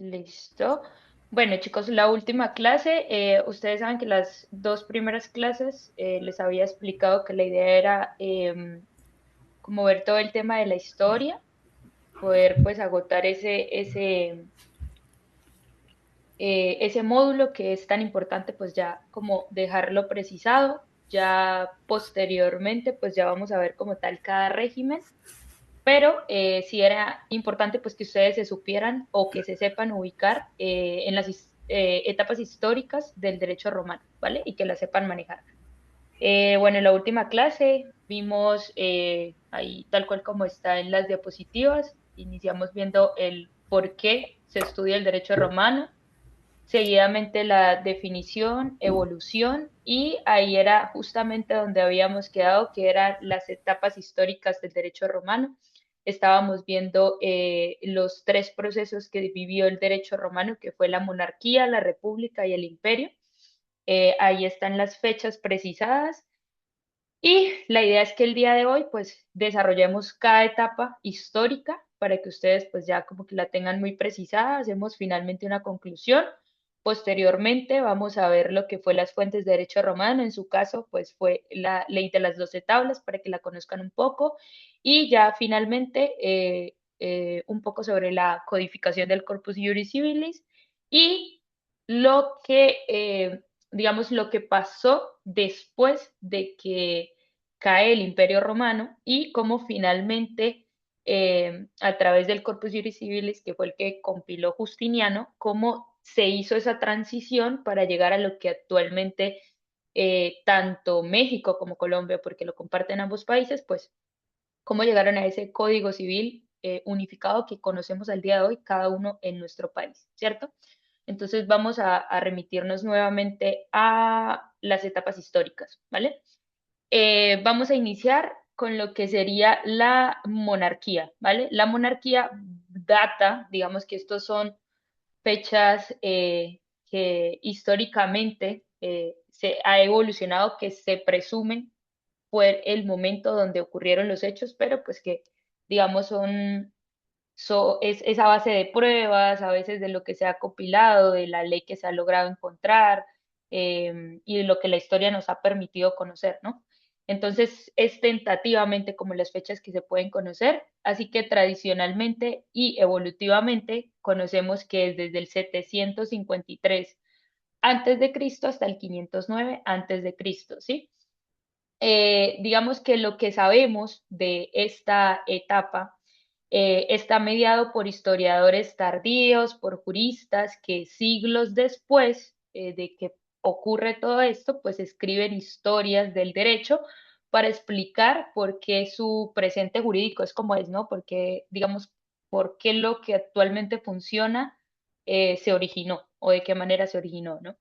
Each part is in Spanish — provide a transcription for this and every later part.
Listo. Bueno, chicos, la última clase, ustedes saben que las dos primeras clases les había explicado que la idea era como ver todo el tema de la historia, poder pues agotar ese módulo que es tan importante, pues ya como dejarlo precisado. Ya posteriormente, pues ya vamos a ver como tal cada régimen, pero sí era importante pues que ustedes se supieran o que se sepan ubicar en las etapas históricas del derecho romano, ¿vale? Y que las sepan manejar. Bueno, en la última clase vimos ahí tal cual como está en las diapositivas, iniciamos viendo el por qué se estudia el derecho romano, seguidamente la definición, evolución, y ahí era justamente donde habíamos quedado, que eran las etapas históricas del derecho romano. Estábamos viendo los tres procesos que vivió el derecho romano, que fue la monarquía, la república y el imperio. Ahí están las fechas precisadas y la idea es que el día de hoy pues desarrollemos cada etapa histórica para que ustedes pues ya como que la tengan muy precisada, hacemos finalmente una conclusión. Posteriormente vamos a ver lo que fue las fuentes de derecho romano, en su caso pues fue la ley de las 12 tablas para que la conozcan un poco y ya finalmente un poco sobre la codificación del Corpus Juris Civilis y lo que digamos, lo que pasó después de que cae el Imperio Romano y cómo finalmente, a través del Corpus Juris Civilis, que fue el que compiló Justiniano, cómo se hizo esa transición para llegar a lo que actualmente tanto México como Colombia, porque lo comparten ambos países, pues cómo llegaron a ese código civil unificado que conocemos al día de hoy, cada uno en nuestro país, ¿cierto? Entonces vamos a remitirnos nuevamente a las etapas históricas, ¿vale? Vamos a iniciar con lo que sería la monarquía, ¿vale? La monarquía data, digamos que estos son fechas que históricamente se ha evolucionado, que se presumen fue el momento donde ocurrieron los hechos, pero pues que, digamos, es esa base de pruebas, a veces de lo que se ha compilado, de la ley que se ha logrado encontrar y de lo que la historia nos ha permitido conocer, ¿no? Entonces, es tentativamente como las fechas que se pueden conocer, así que tradicionalmente y evolutivamente conocemos que es desde el 753 antes de Cristo hasta el 509 antes de Cristo, ¿sí? Digamos que lo que sabemos de esta etapa está mediado por historiadores tardíos, por juristas que siglos después de que ocurre todo esto, pues escriben historias del derecho para explicar por qué su presente jurídico es como es, ¿no? Porque, digamos, por qué lo que actualmente funciona se originó o de qué manera se originó, ¿no?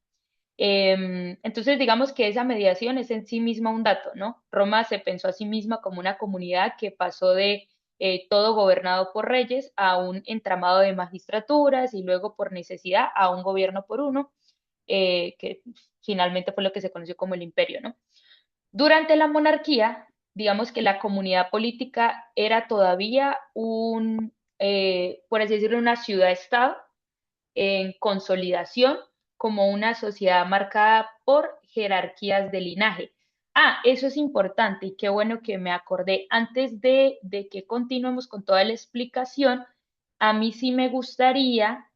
Entonces, digamos que esa mediación es en sí misma un dato, ¿no? Roma se pensó a sí misma como una comunidad que pasó de todo gobernado por reyes a un entramado de magistraturas y luego por necesidad a un gobierno por uno, que finalmente fue lo que se conoció como el imperio, ¿no? Durante la monarquía, digamos que la comunidad política era todavía por así decirlo, una ciudad-estado en consolidación como una sociedad marcada por jerarquías de linaje. Ah, eso es importante y qué bueno que me acordé. Antes de que continuemos con toda la explicación, a mí sí me gustaría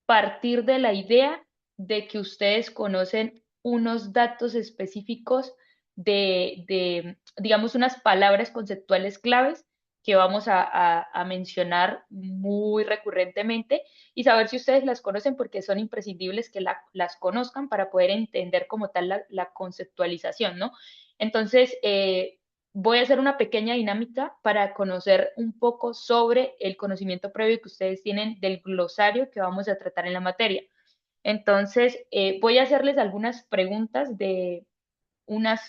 partir de la idea de que ustedes conocen unos datos específicos digamos, unas palabras conceptuales claves que vamos a mencionar muy recurrentemente y saber si ustedes las conocen porque son imprescindibles que las conozcan para poder entender como tal la conceptualización, ¿no? Entonces, voy a hacer una pequeña dinámica para conocer un poco sobre el conocimiento previo que ustedes tienen del glosario que vamos a tratar en la materia. Entonces, voy a hacerles algunas preguntas de unos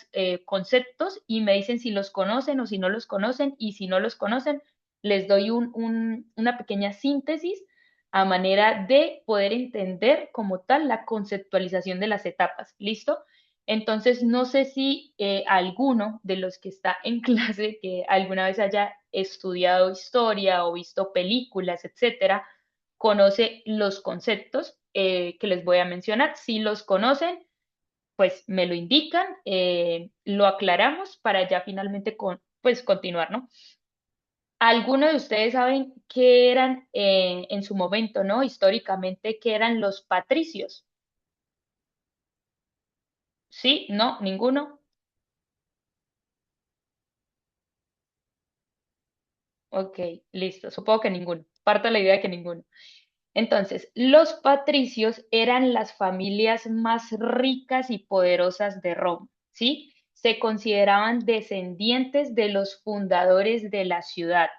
conceptos y me dicen si los conocen o si no los conocen y si no los conocen, les doy una pequeña síntesis a manera de poder entender como tal la conceptualización de las etapas. ¿Listo? Entonces, no sé si alguno de los que está en clase, que alguna vez haya estudiado historia o visto películas, etcétera, conoce los conceptos que les voy a mencionar. Si los conocen, pues me lo indican, lo aclaramos para ya finalmente pues continuar, ¿no? ¿Alguno de ustedes saben qué eran en su momento, ¿no? Históricamente, qué eran los patricios? ¿Sí? ¿No? ¿Ninguno? Ok, listo. Supongo que ninguno. Parto de la idea de que ninguno. Entonces, los patricios eran las familias más ricas y poderosas de Roma, ¿sí? Se consideraban descendientes de los fundadores de la ciudad.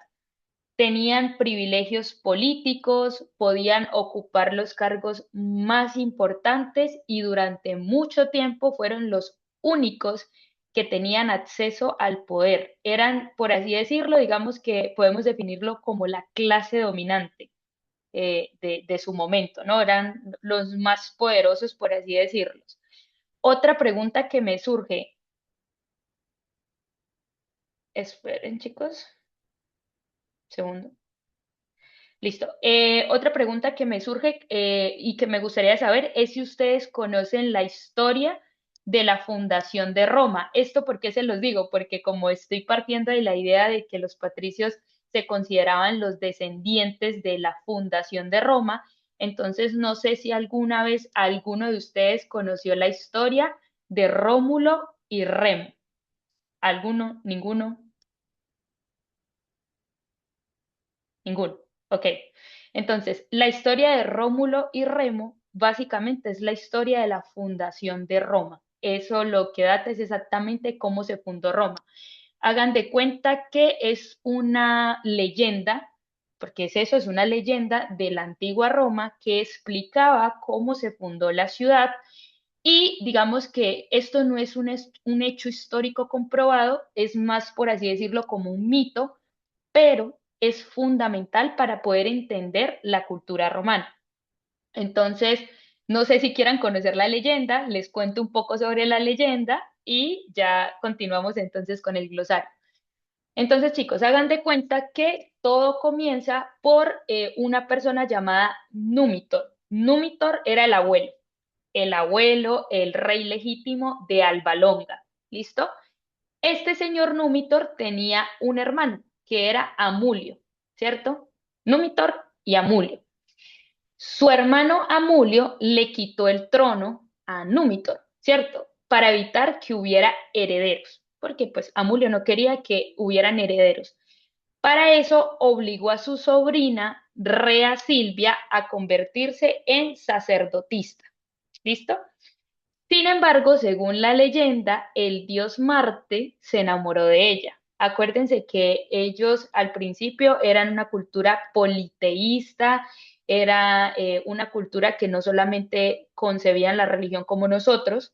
Tenían privilegios políticos, podían ocupar los cargos más importantes y durante mucho tiempo fueron los únicos que tenían acceso al poder. Eran, por así decirlo, digamos que podemos definirlo como la clase dominante de su momento, ¿no? Eran los más poderosos, por así decirlo. Otra pregunta que me surge, esperen chicos, segundo. Listo. Otra pregunta que me surge y que me gustaría saber es si ustedes conocen la historia de la fundación de Roma. ¿Esto por qué se los digo? Porque como estoy partiendo de la idea de que los patricios se consideraban los descendientes de la fundación de Roma, entonces no sé si alguna vez alguno de ustedes conoció la historia de Rómulo y Remo. ¿Alguno? ¿Ninguno? Ninguno. Ok. Entonces, la historia de Rómulo y Remo básicamente es la historia de la fundación de Roma. Eso lo que data es exactamente cómo se fundó Roma. Hagan de cuenta que es una leyenda, porque es eso, es una leyenda de la antigua Roma que explicaba cómo se fundó la ciudad y digamos que esto no es un hecho histórico comprobado, es más, por así decirlo, como un mito, pero es fundamental para poder entender la cultura romana. Entonces, no sé si quieran conocer la leyenda, les cuento un poco sobre la leyenda y ya continuamos entonces con el glosario. Entonces, chicos, hagan de cuenta que todo comienza por una persona llamada Númitor. Númitor era el abuelo, el rey legítimo de Alba Longa. ¿Listo? Este señor Númitor tenía un hermano que era Amulio, ¿cierto? Númitor y Amulio. Su hermano Amulio le quitó el trono a Númitor, ¿cierto? Para evitar que hubiera herederos, porque pues Amulio no quería que hubieran herederos. Para eso obligó a su sobrina Rea Silvia a convertirse en sacerdotista. ¿Listo? Sin embargo, según la leyenda, el dios Marte se enamoró de ella. Acuérdense que ellos al principio eran una cultura politeísta, era una cultura que no solamente concebían la religión como nosotros,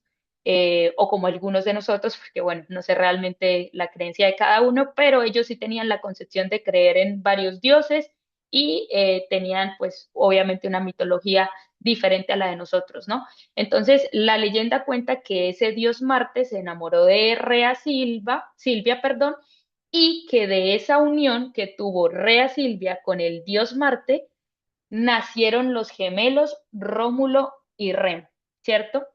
o como algunos de nosotros, porque bueno, no sé realmente la creencia de cada uno, pero ellos sí tenían la concepción de creer en varios dioses y tenían pues obviamente una mitología diferente a la de nosotros, ¿no? Entonces, la leyenda cuenta que ese dios Marte se enamoró de Silvia, perdón, y que de esa unión que tuvo Rea Silvia con el dios Marte, nacieron los gemelos Rómulo y Remo, ¿cierto?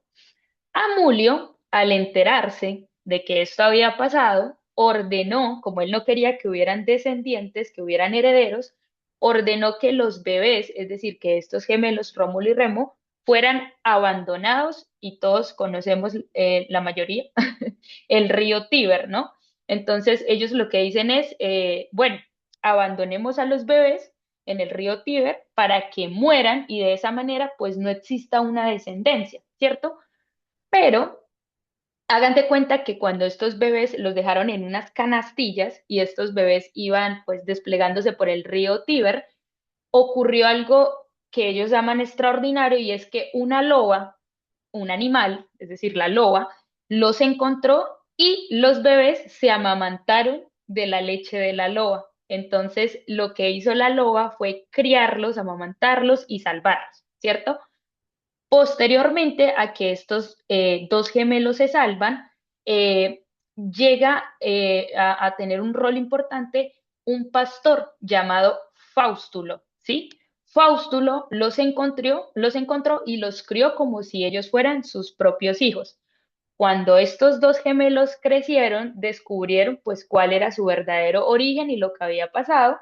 Amulio, al enterarse de que esto había pasado, ordenó, como él no quería que hubieran descendientes, que hubieran herederos, ordenó que los bebés, es decir, que estos gemelos, Rómulo y Remo, fueran abandonados y todos conocemos, la mayoría, el río Tíber, ¿no? Entonces ellos lo que dicen es, bueno, abandonemos a los bebés en el río Tíber para que mueran y de esa manera pues no exista una descendencia, ¿cierto? Pero hagan de cuenta que cuando estos bebés los dejaron en unas canastillas y estos bebés iban pues desplegándose por el río Tíber, ocurrió algo que ellos llaman extraordinario y es que una loba, un animal, es decir, la loba, los encontró y los bebés se amamantaron de la leche de la loba. Entonces, lo que hizo la loba fue criarlos, amamantarlos y salvarlos, ¿cierto? Posteriormente a que estos dos gemelos se salvan, llega a tener un rol importante un pastor llamado Faustulo, ¿sí? Faustulo los encontró y los crió como si ellos fueran sus propios hijos. Cuando estos dos gemelos crecieron, descubrieron pues cuál era su verdadero origen y lo que había pasado,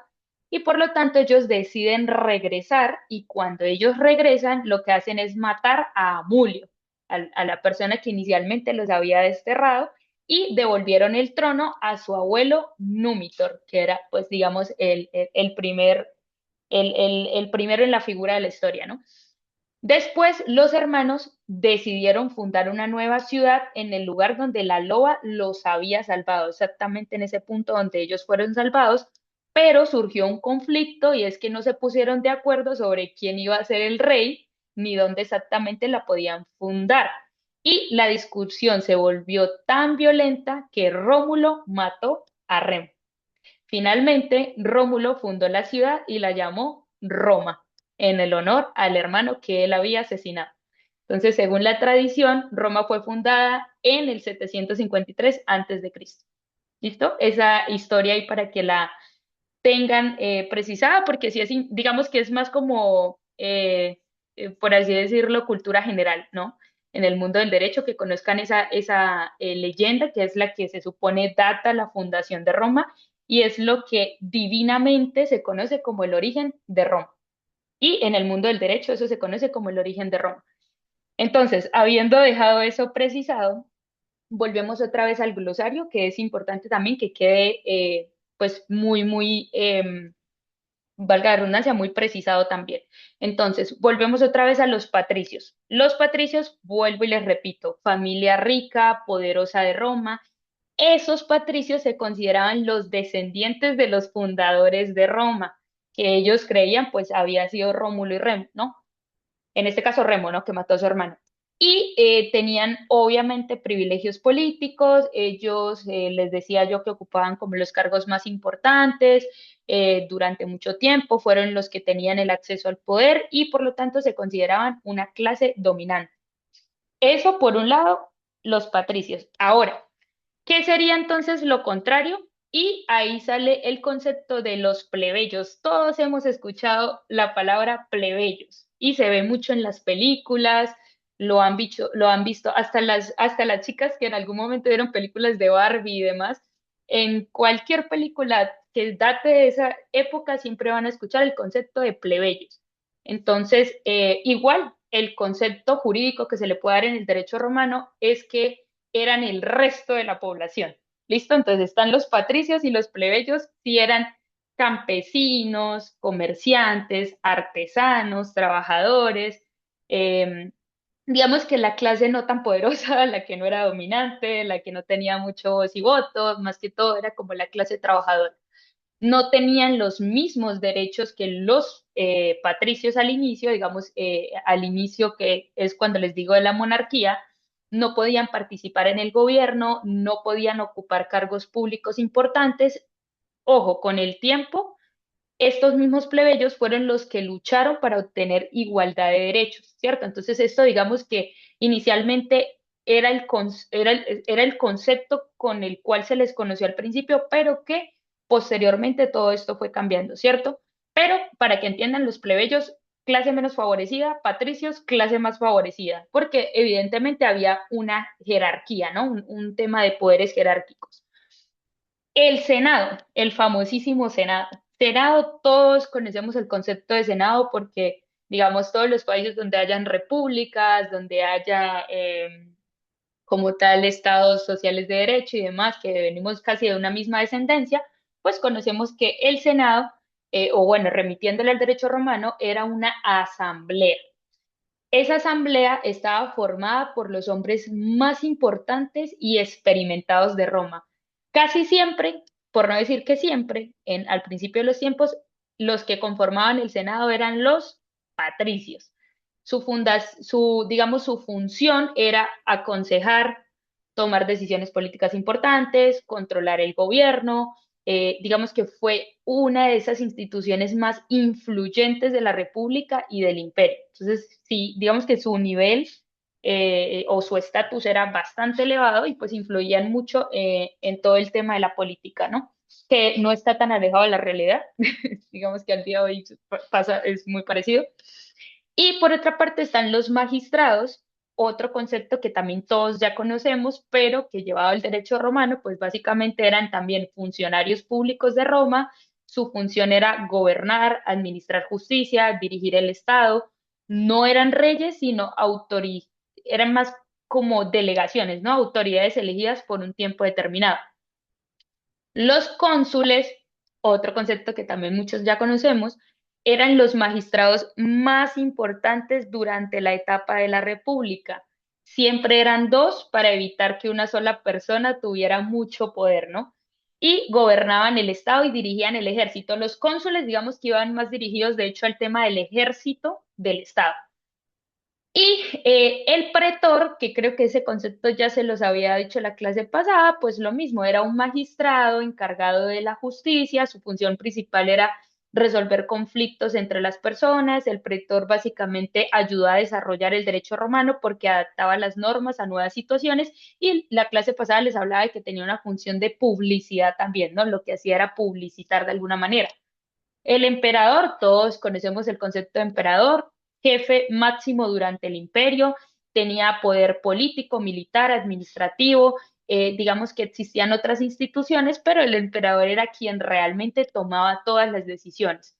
y por lo tanto ellos deciden regresar, y cuando ellos regresan lo que hacen es matar a Amulio, a la persona que inicialmente los había desterrado, y devolvieron el trono a su abuelo Númitor, que era pues digamos el primero en la figura de la historia, ¿no? Después, los hermanos decidieron fundar una nueva ciudad en el lugar donde la loba los había salvado, exactamente en ese punto donde ellos fueron salvados, pero surgió un conflicto y es que no se pusieron de acuerdo sobre quién iba a ser el rey ni dónde exactamente la podían fundar. Y la discusión se volvió tan violenta que Rómulo mató a Remo. Finalmente, Rómulo fundó la ciudad y la llamó Roma, en el honor al hermano que él había asesinado. Entonces, según la tradición, Roma fue fundada en el 753 a.C. ¿Listo? Esa historia ahí para que la tengan precisada, porque si es, digamos que es más como, por así decirlo, cultura general, ¿no? En el mundo del derecho, que conozcan esa leyenda, que es la que se supone data la fundación de Roma, y es lo que divinamente se conoce como el origen de Roma. Y en el mundo del derecho eso se conoce como el origen de Roma. Entonces, habiendo dejado eso precisado, volvemos otra vez al glosario, que es importante también que quede pues muy, valga la redundancia, muy precisado también. Entonces, volvemos otra vez a los patricios. Los patricios, vuelvo y les repito, familia rica, poderosa de Roma. Esos patricios se consideraban los descendientes de los fundadores de Roma, que ellos creían pues había sido Rómulo y Remo, ¿no? En este caso Remo, ¿no? Que mató a su hermano. Y tenían obviamente privilegios políticos, ellos, les decía yo, que ocupaban como los cargos más importantes durante mucho tiempo, fueron los que tenían el acceso al poder y por lo tanto se consideraban una clase dominante. Eso por un lado, los patricios. Ahora, ¿qué sería entonces lo contrario? Y ahí sale el concepto de los plebeyos. Todos hemos escuchado la palabra plebeyos y se ve mucho en las películas, lo han visto hasta las chicas que en algún momento vieron películas de Barbie y demás. En cualquier película que date de esa época siempre van a escuchar el concepto de plebeyos. Entonces, igual, el concepto jurídico que se le puede dar en el derecho romano es que eran el resto de la población. ¿Listo? Entonces están los patricios y los plebeyos, si eran campesinos, comerciantes, artesanos, trabajadores, eh, digamos que la clase no tan poderosa, la que no era dominante, la que no tenía mucho voz y voto, más que todo era como la clase trabajadora. No tenían los mismos derechos que los patricios al inicio, digamos, al inicio que es cuando les digo de la monarquía, no podían participar en el gobierno, no podían ocupar cargos públicos importantes. Ojo, con el tiempo, estos mismos plebeyos fueron los que lucharon para obtener igualdad de derechos, ¿cierto? Entonces, esto digamos que inicialmente era el concepto con el cual se les conoció al principio, pero que posteriormente todo esto fue cambiando, ¿cierto? Pero para que entiendan, los plebeyos, clase menos favorecida, patricios, clase más favorecida, porque evidentemente había una jerarquía, ¿no? Un tema de poderes jerárquicos. El Senado, el famosísimo Senado. Senado, todos conocemos el concepto de Senado porque, digamos, todos los países donde hayan repúblicas, donde haya como tal estados sociales de derecho y demás, que venimos casi de una misma descendencia, pues conocemos que el Senado, o bueno, remitiéndole al derecho romano, era una asamblea. Esa asamblea estaba formada por los hombres más importantes y experimentados de Roma. Casi siempre, por no decir que siempre, al principio de los tiempos, los que conformaban el Senado eran los patricios. Digamos, su función era aconsejar, tomar decisiones políticas importantes, controlar el gobierno. Digamos que fue una de esas instituciones más influyentes de la República y del Imperio. Entonces, sí, digamos que su nivel o su estatus era bastante elevado y pues influían mucho en todo el tema de la política, ¿no? que no está tan alejado de la realidad. Digamos que al día de hoy pasa, es muy parecido. Y por otra parte están los magistrados, otro concepto que también todos ya conocemos, pero que llevado el derecho romano, pues básicamente eran también funcionarios públicos de Roma. Su función era gobernar, administrar justicia, dirigir el Estado. No eran reyes, sino eran más como delegaciones, ¿no? Autoridades elegidas por un tiempo determinado. Los cónsules, otro concepto que también muchos ya conocemos, eran los magistrados más importantes durante la etapa de la República. Siempre eran dos para evitar que una sola persona tuviera mucho poder, ¿no? Y gobernaban el Estado y dirigían el ejército. Los cónsules, digamos que iban más dirigidos, de hecho, al tema del ejército del Estado. Y el pretor, que creo que ese concepto ya se los había dicho la clase pasada, pues lo mismo, era un magistrado encargado de la justicia, su función principal era resolver conflictos entre las personas, el pretor básicamente ayudó a desarrollar el derecho romano porque adaptaba las normas a nuevas situaciones y la clase pasada les hablaba de que tenía una función de publicidad también, ¿no? Lo que hacía era publicitar de alguna manera. El emperador, todos conocemos el concepto de emperador, jefe máximo durante el imperio, tenía poder político, militar, administrativo, digamos que existían otras instituciones, pero el emperador era quien realmente tomaba todas las decisiones.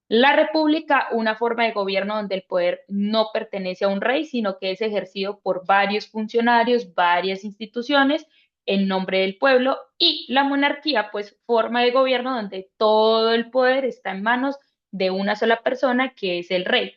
La república, una forma de gobierno donde el poder no pertenece a un rey, sino que es ejercido por varios funcionarios, varias instituciones en nombre del pueblo, y la monarquía, pues forma de gobierno donde todo el poder está en manos de una sola persona, que es el rey.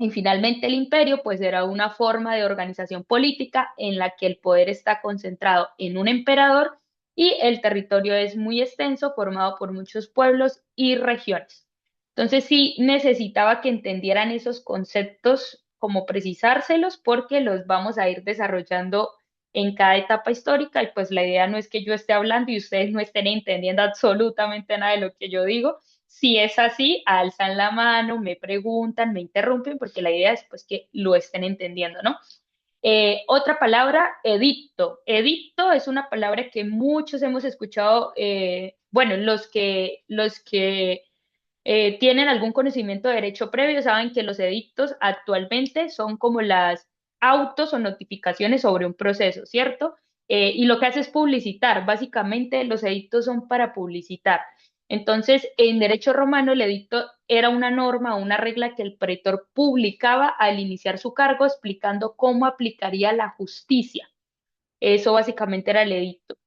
Y finalmente el imperio, pues era una forma de organización política en la que el poder está concentrado en un emperador y el territorio es muy extenso, formado por muchos pueblos y regiones. Entonces sí necesitaba que entendieran esos conceptos, como precisárselos, porque los vamos a ir desarrollando en cada etapa histórica y pues la idea no es que yo esté hablando y ustedes no estén entendiendo absolutamente nada de lo que yo digo. Si es así, alzan la mano, me preguntan, me interrumpen, porque la idea es pues que lo estén entendiendo, ¿no? Otra palabra, edicto. Edicto es una palabra que muchos hemos escuchado, bueno, los que tienen algún conocimiento de derecho previo saben que los edictos actualmente son como las autos o notificaciones sobre un proceso, ¿cierto? Y lo que hace es publicitar. Básicamente los edictos son para publicitar. Entonces, en derecho romano, el edicto era una norma o una regla que el pretor publicaba al iniciar su cargo, explicando cómo aplicaría la justicia. Eso básicamente era el edicto.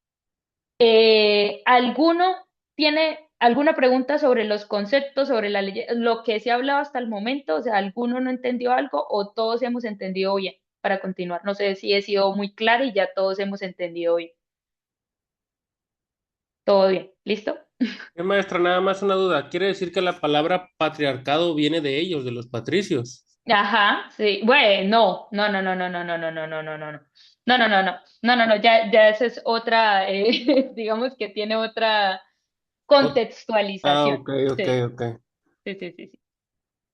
¿Alguno tiene alguna pregunta sobre los conceptos, sobre la ley, lo que se ha hablado hasta el momento? O sea, ¿alguno no entendió algo o todos hemos entendido bien para continuar? No sé si he sido muy clara y ya todos hemos entendido bien. ¿Todo bien? ¿Listo? Maestra, nada más una duda. ¿Quiere decir que la palabra patriarcado viene de ellos, de los patricios? Ajá, sí. Bueno, no. No, no, no, no. No, no, no, ya esa es otra, digamos que tiene otra Ot- Ah, contextualización. ok, ok, Sí, ok. sí, sí, sí.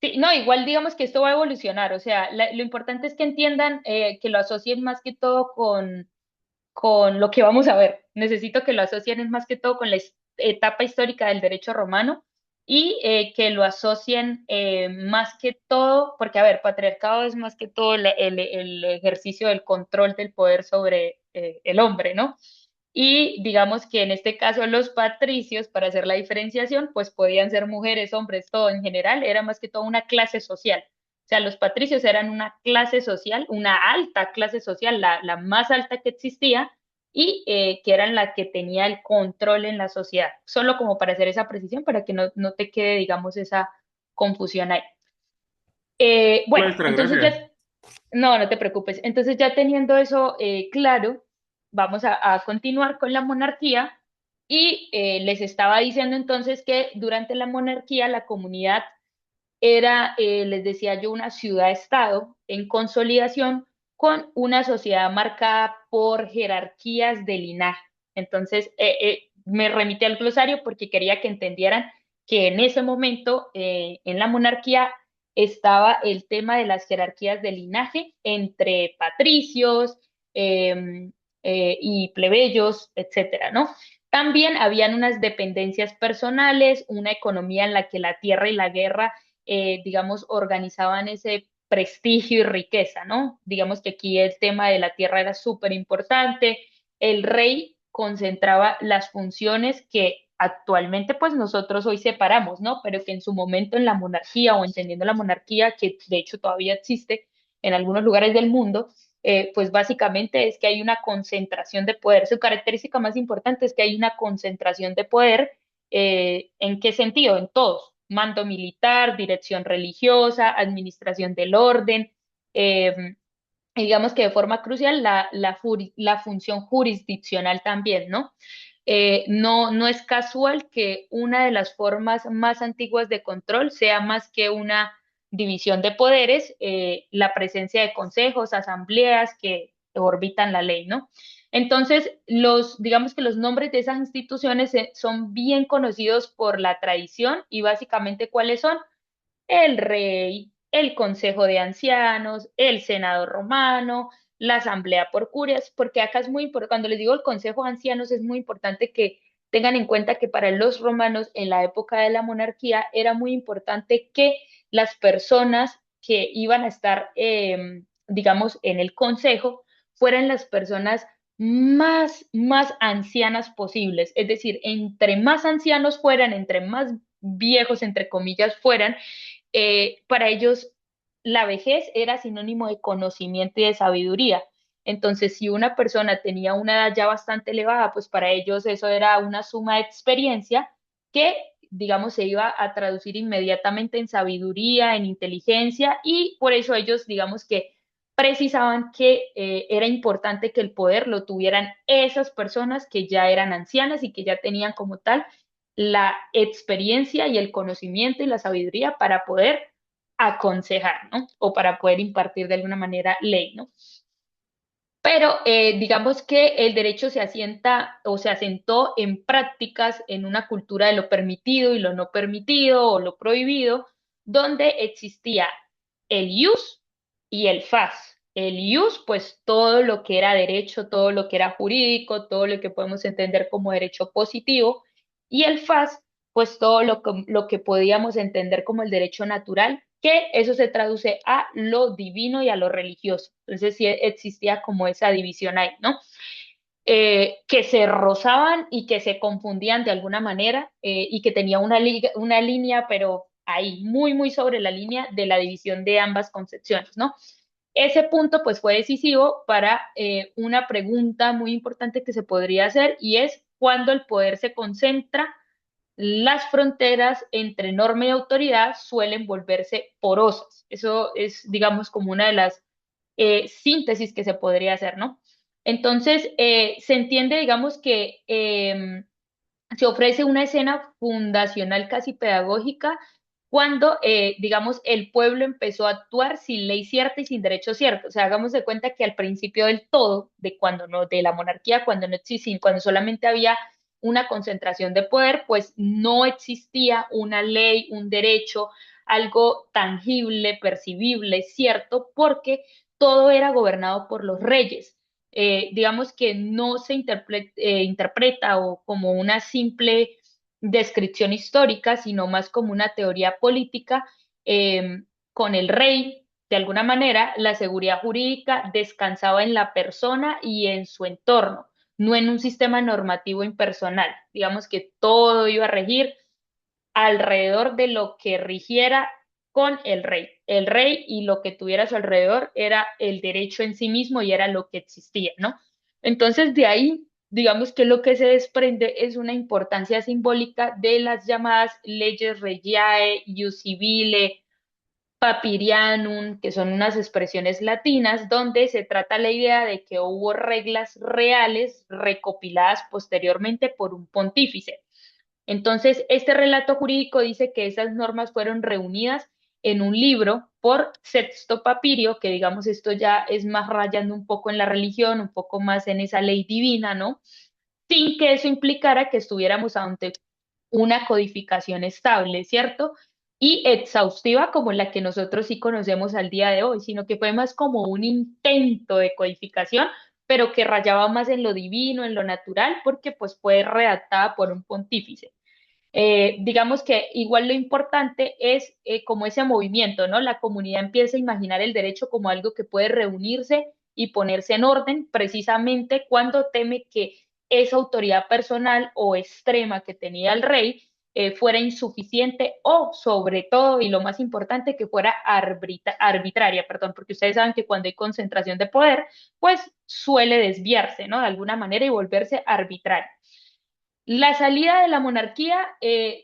Sí, no, igual digamos que esto va a evolucionar, o sea, lo importante es que entiendan, que lo asocien más que todo con lo que vamos a ver. Necesito que lo asocien es más que todo con la etapa histórica del derecho romano y que lo asocien más que todo, porque a ver, patriarcado es más que todo el ejercicio del control del poder sobre el hombre, ¿no? Y digamos que en este caso los patricios, para hacer la diferenciación, pues podían ser mujeres, hombres, todo en general, era más que todo una clase social. O sea, los patricios eran una clase social, una alta clase social, la más alta que existía, y que eran la que tenía el control en la sociedad. Solo como para hacer esa precisión, para que no te quede, digamos, esa confusión ahí. Bueno, Maestra, entonces gracias. ya, no, no te preocupes. Entonces ya teniendo eso claro, vamos a continuar con la monarquía y les estaba diciendo entonces que durante la monarquía la comunidad era, les decía yo, una ciudad-estado en consolidación con una sociedad marcada por jerarquías de linaje. Entonces, me remite al glosario porque quería que entendieran que en ese momento, en la monarquía, estaba el tema de las jerarquías de linaje entre patricios y plebeyos, etcétera, ¿no? También habían unas dependencias personales, una economía en la que la tierra y la guerra, digamos, organizaban ese prestigio y riqueza, ¿no? Digamos que aquí el tema de la tierra era súper importante. El rey concentraba las funciones que actualmente pues nosotros hoy separamos, ¿no? Pero que en su momento en la monarquía o entendiendo la monarquía, que de hecho todavía existe en algunos lugares del mundo, pues básicamente es que hay una concentración de poder. Su característica más importante es que hay una concentración de poder. ¿En qué sentido? En todos. Mando militar, dirección religiosa, administración del orden, eh, y digamos que de forma crucial la función jurisdiccional también, ¿no? No es casual que una de las formas más antiguas de control sea más que una división de poderes, la presencia de consejos, asambleas que orbitan la ley, ¿no? Entonces, digamos que los nombres de esas instituciones son bien conocidos por la tradición y básicamente ¿cuáles son? El rey, el consejo de ancianos, el senado romano, la asamblea por curias, porque acá es muy importante, cuando les digo el consejo de ancianos, es muy importante que tengan en cuenta que para los romanos en la época de la monarquía era muy importante que las personas que iban a estar, digamos, en el consejo fueran las personas más ancianas posibles. Es decir, entre más ancianos fueran, entre más viejos, entre comillas, fueran, para ellos la vejez era sinónimo de conocimiento y de sabiduría. Entonces, si una persona tenía una edad ya bastante elevada, pues para ellos eso era una suma de experiencia que, digamos, se iba a traducir inmediatamente en sabiduría, en inteligencia, y por eso ellos, digamos que precisaban que era importante que el poder lo tuvieran esas personas que ya eran ancianas y que ya tenían como tal la experiencia y el conocimiento y la sabiduría para poder aconsejar, ¿no? O para poder impartir de alguna manera ley, ¿no? Pero digamos que el derecho se asienta o se asentó en prácticas, en una cultura de lo permitido y lo no permitido o lo prohibido, donde existía el ius y el fas. El ius, pues todo lo que era derecho, todo lo que era jurídico, todo lo que podemos entender como derecho positivo, y el fas, pues todo lo que podíamos entender como el derecho natural, que eso se traduce a lo divino y a lo religioso. Entonces sí existía como esa división ahí, ¿no? Que se rozaban y que se confundían de alguna manera, y que tenía una línea, pero ahí, muy sobre la línea de la división de ambas concepciones, ¿no? Ese punto pues fue decisivo para una pregunta muy importante que se podría hacer y es cuándo el poder se concentra, las fronteras entre norma y autoridad suelen volverse porosas. Eso es, digamos, como una de las síntesis que se podría hacer, ¿no? Entonces, se entiende, digamos, que se ofrece una escena fundacional casi pedagógica cuando, digamos, el pueblo empezó a actuar sin ley cierta y sin derecho cierto. O sea, hagamos de cuenta que al principio del todo, de cuando no, de la monarquía, cuando no existía, cuando solamente había una concentración de poder, pues no existía una ley, un derecho, algo tangible, percibible, cierto, porque todo era gobernado por los reyes. Digamos que no se interpreta o como una simple descripción histórica, sino más como una teoría política, con el rey. De alguna manera, la seguridad jurídica descansaba en la persona y en su entorno, no en un sistema normativo impersonal. Digamos que todo iba a regir alrededor de lo que rigiera con el rey. El rey y lo que tuviera a su alrededor era el derecho en sí mismo y era lo que existía, ¿no? Entonces, de ahí, digamos que lo que se desprende es una importancia simbólica de las llamadas leyes regiae, ius civile, papirianum, que son unas expresiones latinas, donde se trata la idea de que hubo reglas reales recopiladas posteriormente por un pontífice. Entonces, este relato jurídico dice que esas normas fueron reunidas en un libro por Sexto Papirio, que digamos esto ya es más rayando un poco en la religión, un poco más en esa ley divina, ¿no? Sin que eso implicara que estuviéramos ante una codificación estable, ¿cierto? Y exhaustiva como la que nosotros sí conocemos al día de hoy, sino que fue más como un intento de codificación pero que rayaba más en lo divino, en lo natural, porque pues fue redactada por un pontífice. Digamos que igual lo importante es como ese movimiento, ¿no? La comunidad empieza a imaginar el derecho como algo que puede reunirse y ponerse en orden precisamente cuando teme que esa autoridad personal o extrema que tenía el rey fuera insuficiente o sobre todo, y lo más importante, que fuera arbitraria, perdón, porque ustedes saben que cuando hay concentración de poder, pues suele desviarse, ¿no? De alguna manera y volverse arbitraria. La salida de la monarquía,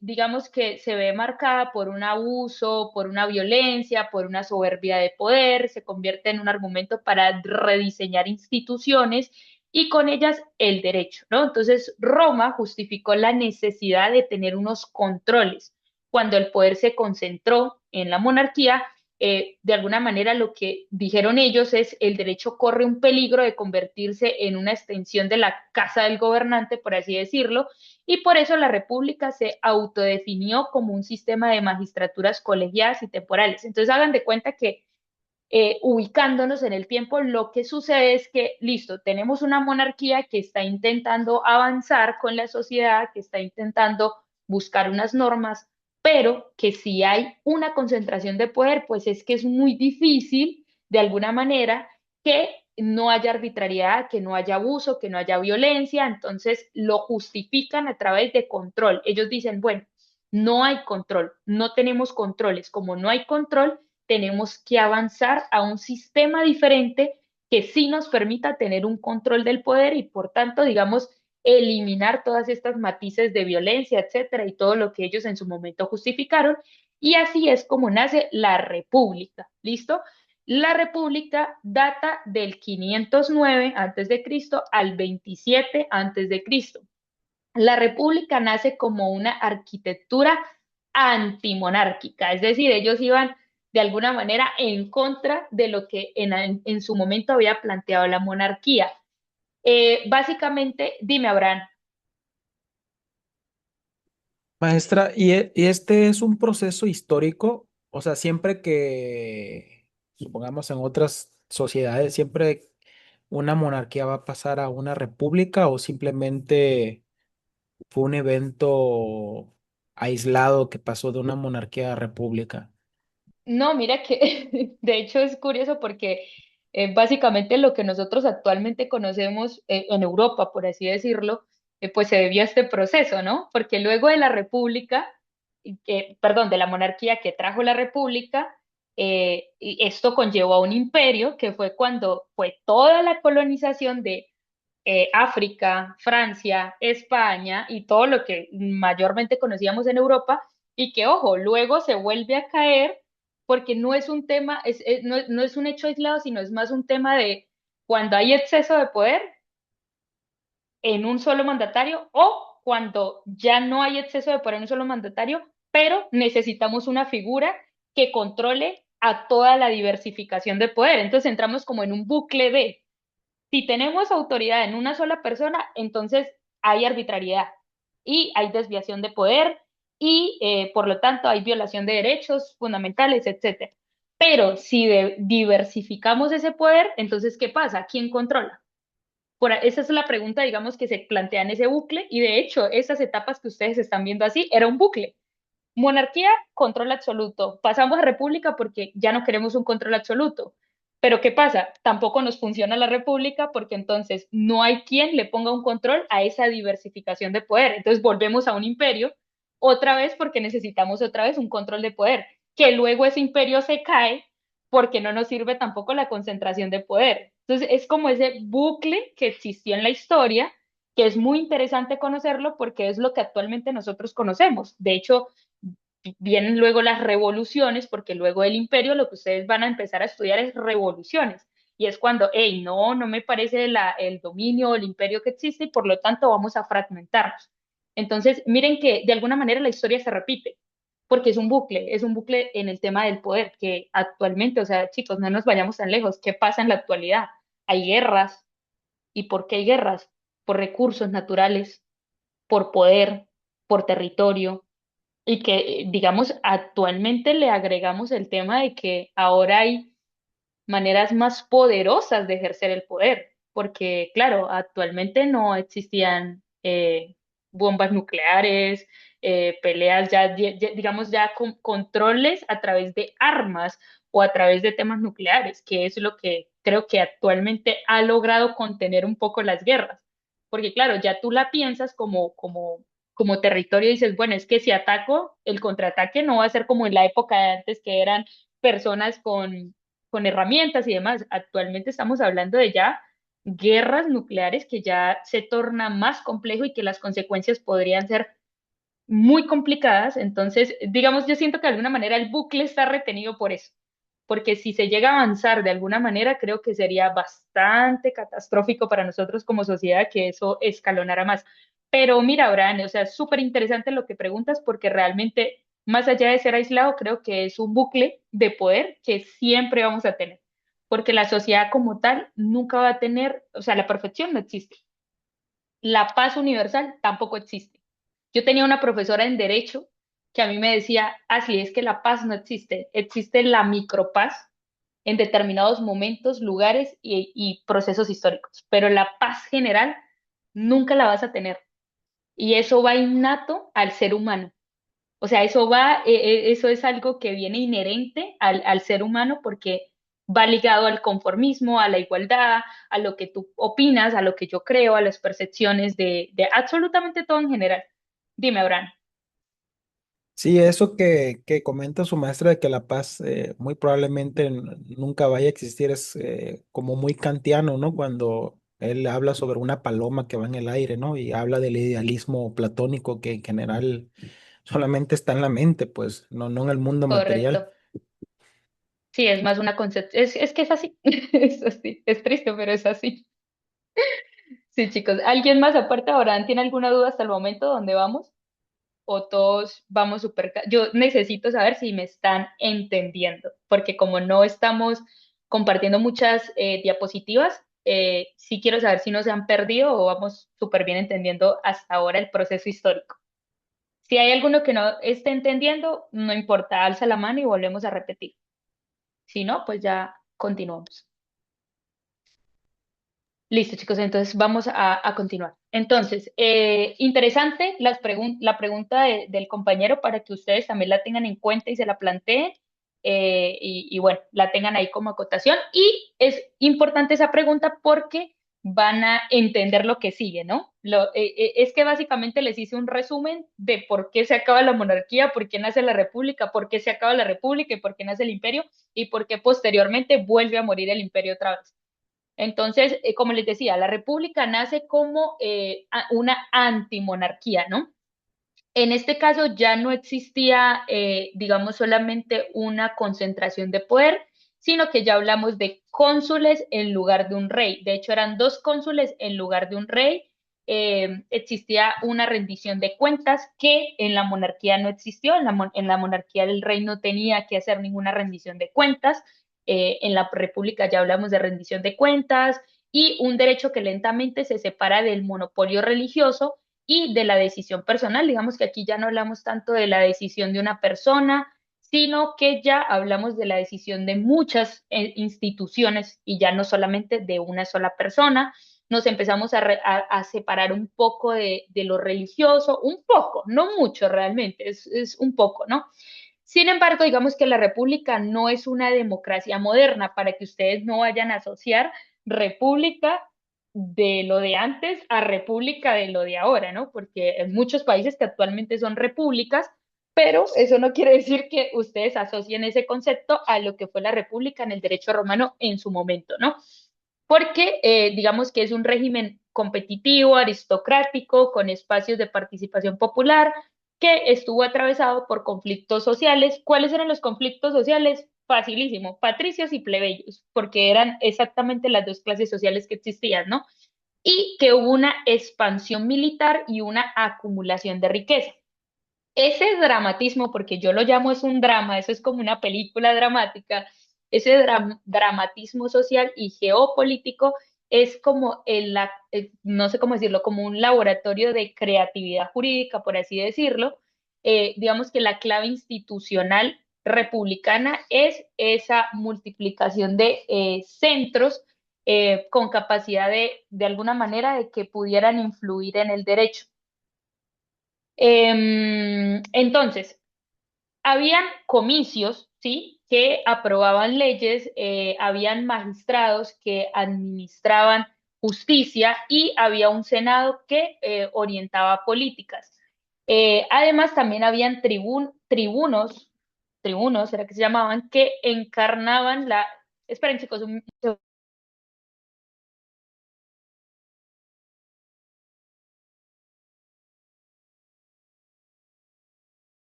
digamos que se ve marcada por un abuso, por una violencia, por una soberbia de poder, se convierte en un argumento para rediseñar instituciones y con ellas el derecho, ¿no? Entonces, Roma justificó la necesidad de tener unos controles. Cuando el poder se concentró en la monarquía, de alguna manera lo que dijeron ellos es el derecho corre un peligro de convertirse en una extensión de la casa del gobernante, por así decirlo, y por eso la República se autodefinió como un sistema de magistraturas colegiadas y temporales. Entonces hagan de cuenta que ubicándonos en el tiempo, lo que sucede es que, listo, tenemos una monarquía que está intentando avanzar con la sociedad, que está intentando buscar unas normas, pero que si hay una concentración de poder, pues es que es muy difícil, de alguna manera, que no haya arbitrariedad, que no haya abuso, que no haya violencia, entonces lo justifican a través de control. Ellos dicen, bueno, no hay control, no tenemos controles, como no hay control, tenemos que avanzar a un sistema diferente que sí nos permita tener un control del poder y, por tanto, digamos, eliminar todas estas matices de violencia, etcétera, y todo lo que ellos en su momento justificaron. Y así es como nace la República. ¿Listo? La República data del 509 a.C. al 27 a.C. La República nace como una arquitectura antimonárquica, es decir, ellos iban de alguna manera en contra de lo que en su momento había planteado la monarquía. Básicamente, dime, Abraham. Maestra, y este es un proceso histórico, o sea, siempre que, supongamos en otras sociedades, siempre una monarquía va a pasar a una república o simplemente fue un evento aislado que pasó de una monarquía a república. No, mira que de hecho es curioso porque básicamente lo que nosotros actualmente conocemos en Europa, por así decirlo, pues se debió a este proceso, ¿no? Porque luego de la República, perdón, de la monarquía que trajo la República, y esto conllevó a un imperio que fue cuando fue toda la colonización de África, Francia, España y todo lo que mayormente conocíamos en Europa y que, ojo, luego se vuelve a caer porque no es un tema, no es un hecho aislado, sino es más un tema de cuando hay exceso de poder en un solo mandatario o cuando ya no hay exceso de poder en un solo mandatario, pero necesitamos una figura que controle a toda la diversificación de poder. Entonces entramos como en un bucle de si tenemos autoridad en una sola persona, entonces hay arbitrariedad y hay desviación de poder y por lo tanto hay violación de derechos fundamentales, etcétera. Pero si diversificamos ese poder, entonces ¿qué pasa? ¿Quién controla? Esa es la pregunta, digamos, que se plantea en ese bucle y de hecho esas etapas que ustedes están viendo así era un bucle. Monarquía, control absoluto. Pasamos a república porque ya no queremos un control absoluto. Pero ¿qué pasa? Tampoco nos funciona la república porque entonces no hay quien le ponga un control a esa diversificación de poder. Entonces volvemos a un imperio otra vez porque necesitamos otra vez un control de poder, que luego ese imperio se cae porque no nos sirve tampoco la concentración de poder. Entonces es como ese bucle que existió en la historia, que es muy interesante conocerlo porque es lo que actualmente nosotros conocemos. De hecho, vienen luego las revoluciones, porque luego del imperio lo que ustedes van a empezar a estudiar es revoluciones. Y es cuando, hey, no, no me parece el dominio o el imperio que existe y por lo tanto vamos a fragmentarnos. Entonces, miren que de alguna manera la historia se repite, porque es un bucle en el tema del poder, que actualmente, o sea, chicos, no nos vayamos tan lejos, ¿qué pasa en la actualidad? Hay guerras, ¿y por qué hay guerras? Por recursos naturales, por poder, por territorio, y que, digamos, actualmente le agregamos el tema de que ahora hay maneras más poderosas de ejercer el poder. porque claro, actualmente no existían bombas nucleares, peleas ya, digamos, ya con controles a través de armas o a través de temas nucleares, que es lo que creo que actualmente ha logrado contener un poco las guerras. Porque claro, ya tú la piensas como territorio y dices, bueno, es que si ataco, el contraataque no va a ser como en la época de antes que eran personas con herramientas y demás. Actualmente estamos hablando de ya guerras nucleares que ya se torna más complejo y que las consecuencias podrían ser muy complicadas. Entonces, digamos, yo siento que de alguna manera el bucle está retenido por eso, porque si se llega a avanzar de alguna manera, creo que sería bastante catastrófico para nosotros como sociedad que eso escalonara más. Pero mira, Abraham, o sea, es súper interesante lo que preguntas porque realmente, más allá de ser aislado, creo que es un bucle de poder que siempre vamos a tener, porque la sociedad como tal nunca va a tener, o sea, la perfección no existe. La paz universal tampoco existe. Yo tenía una profesora en derecho que a mí me decía, así es que la paz no existe, existe la micropaz en determinados momentos, lugares y procesos históricos, pero la paz general nunca la vas a tener. Y eso va innato al ser humano. O sea, eso es algo que viene inherente al ser humano porque va ligado al conformismo, a la igualdad, a lo que tú opinas, a lo que yo creo, a las percepciones de absolutamente todo en general. Dime, Abraham. Sí, eso que comenta su maestra de que la paz muy probablemente nunca vaya a existir es como muy kantiano, ¿no? Cuando él habla sobre una paloma que va en el aire, ¿no? Y habla del idealismo platónico que en general solamente está en la mente, pues, no en el mundo material. Correcto. Sí, es más una concepción. Es que es así. Es así. Es triste, pero es así. Sí, chicos. ¿Alguien más aparte de Abraham tiene alguna duda hasta el momento? ¿Dónde vamos? ¿O todos vamos súper... Yo necesito saber si me están entendiendo, porque como no estamos compartiendo muchas diapositivas, sí quiero saber si no se han perdido o vamos súper bien entendiendo hasta ahora el proceso histórico. Si hay alguno que no esté entendiendo, no importa, alza la mano y volvemos a repetir. Si no, pues ya continuamos. Listo, chicos, entonces vamos a continuar. Entonces, interesante la pregunta del compañero para que ustedes también la tengan en cuenta y se la planteen y bueno, la tengan ahí como acotación. Y es importante esa pregunta porque van a entender lo que sigue, ¿no? Es que básicamente les hice un resumen de por qué se acaba la monarquía, por qué nace la república, por qué se acaba la república y por qué nace el imperio y por qué posteriormente vuelve a morir el imperio otra vez. Entonces, como les decía, la república nace como una antimonarquía, ¿no? En este caso ya no existía, digamos, solamente una concentración de poder, sino que ya hablamos de cónsules en lugar de un rey. De hecho, eran dos cónsules en lugar de un rey. Existía una rendición de cuentas que en la monarquía no existió. En la monarquía el rey no tenía que hacer ninguna rendición de cuentas. En la república ya hablamos de rendición de cuentas y un derecho que lentamente se separa del monopolio religioso y de la decisión personal. Digamos que aquí ya no hablamos tanto de la decisión de una persona, sino que ya hablamos de la decisión de muchas instituciones y ya no solamente de una sola persona. Nos empezamos a separar un poco de lo religioso, un poco, no mucho realmente, es un poco, ¿no? Sin embargo, digamos que la república no es una democracia moderna para que ustedes no vayan a asociar república de lo de antes a república de lo de ahora, ¿no? Porque en muchos países que actualmente son repúblicas, pero eso no quiere decir que ustedes asocien ese concepto a lo que fue la república en el derecho romano en su momento, ¿no? Porque digamos que es un régimen competitivo, aristocrático, con espacios de participación popular, que estuvo atravesado por conflictos sociales. ¿Cuáles eran los conflictos sociales? Facilísimo, patricios y plebeyos, porque eran exactamente las dos clases sociales que existían, ¿no? Y que hubo una expansión militar y una acumulación de riqueza. Ese dramatismo, porque yo lo llamo es un drama, eso es como una película dramática, ese dramatismo social y geopolítico es como no sé cómo decirlo, como un laboratorio de creatividad jurídica, por así decirlo. Digamos que la clave institucional republicana es esa multiplicación de centros con capacidad de alguna manera, de que pudieran influir en el derecho. Entonces, habían comicios, ¿sí? Que aprobaban leyes, habían magistrados que administraban justicia y había un senado que orientaba políticas. Además, también habían tribunos, era que se llamaban, que encarnaban la... Esperen, chicos,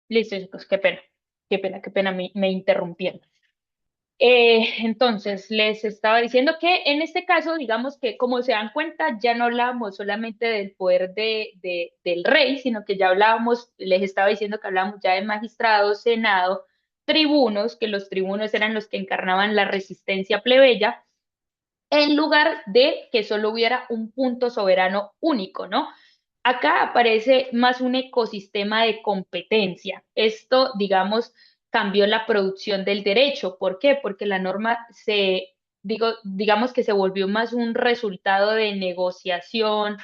listo, chicos, qué pena, me interrumpieron. Entonces, les estaba diciendo que en este caso, digamos que como se dan cuenta, ya no hablábamos solamente del poder del rey, sino que ya hablábamos, les estaba diciendo que hablábamos ya de magistrados, senado, tribunos, que los tribunos eran los que encarnaban la resistencia plebeya, en lugar de que solo hubiera un punto soberano único, ¿no? Acá aparece más un ecosistema de competencia. Esto, digamos, cambió la producción del derecho. ¿Por qué? Porque la norma digamos que se volvió más un resultado de negociación,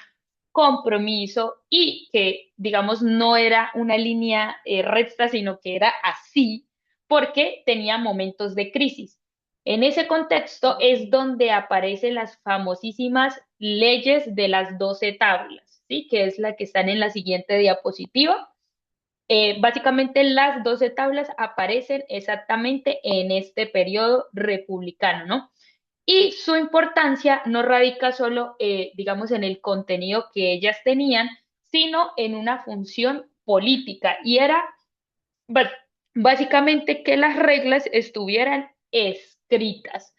compromiso y que, digamos, no era una línea recta, sino que era así porque tenía momentos de crisis. En ese contexto es donde aparecen las famosísimas leyes de las 12 tablas, ¿sí? Que es la que están en la siguiente diapositiva. Básicamente las 12 tablas aparecen exactamente en este periodo republicano, ¿no? Y su importancia no radica solo, digamos, en el contenido que ellas tenían, sino en una función política. Y era bas- básicamente que las reglas estuvieran escritas,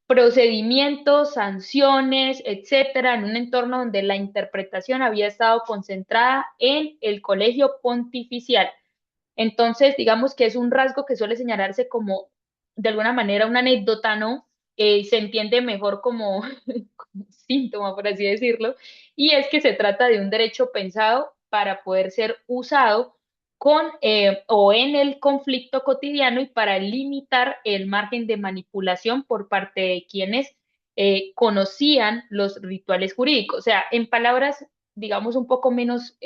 procedimientos, sanciones, etcétera, en un entorno donde la interpretación había estado concentrada en el colegio pontificial. Entonces, digamos que es un rasgo que suele señalarse como, de alguna manera, una anécdota, ¿no? Se entiende mejor como, como síntoma, por así decirlo, y es que se trata de un derecho pensado para poder ser usado con o en el conflicto cotidiano y para limitar el margen de manipulación por parte de quienes conocían los rituales jurídicos. O sea, en palabras, digamos, un poco menos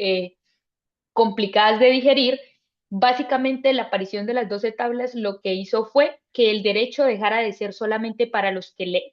complicadas de digerir, básicamente la aparición de las 12 tablas lo que hizo fue que el derecho dejara de ser solamente para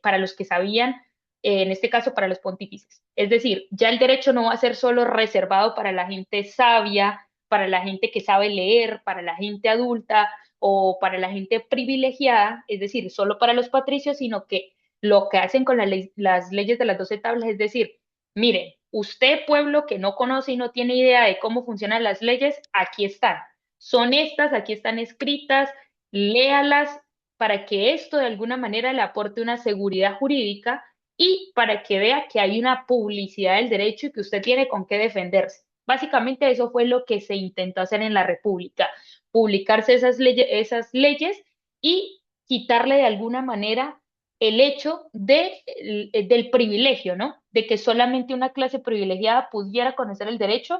para los que sabían, en este caso para los pontífices. Es decir, ya el derecho no va a ser solo reservado para la gente sabia, para la gente que sabe leer, para la gente adulta o para la gente privilegiada, es decir, solo para los patricios, sino que lo que hacen con las leyes de las 12 tablas es decir, mire, usted, pueblo que no conoce y no tiene idea de cómo funcionan las leyes, aquí están. Son estas, aquí están escritas, léalas para que esto de alguna manera le aporte una seguridad jurídica y para que vea que hay una publicidad del derecho y que usted tiene con qué defenderse. Básicamente eso fue lo que se intentó hacer en la República, publicarse esas leyes y quitarle de alguna manera el hecho del privilegio, ¿no? De que solamente una clase privilegiada pudiera conocer el derecho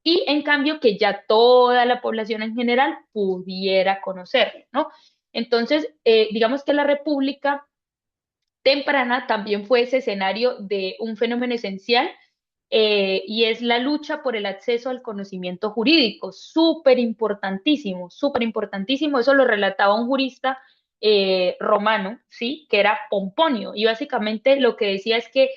y en cambio que ya toda la población en general pudiera conocerlo, ¿no? Entonces, digamos que la República temprana también fue ese escenario de un fenómeno esencial y es la lucha por el acceso al conocimiento jurídico, súper importantísimo, eso lo relataba un jurista romano, ¿sí? Que era Pomponio, y básicamente lo que decía es que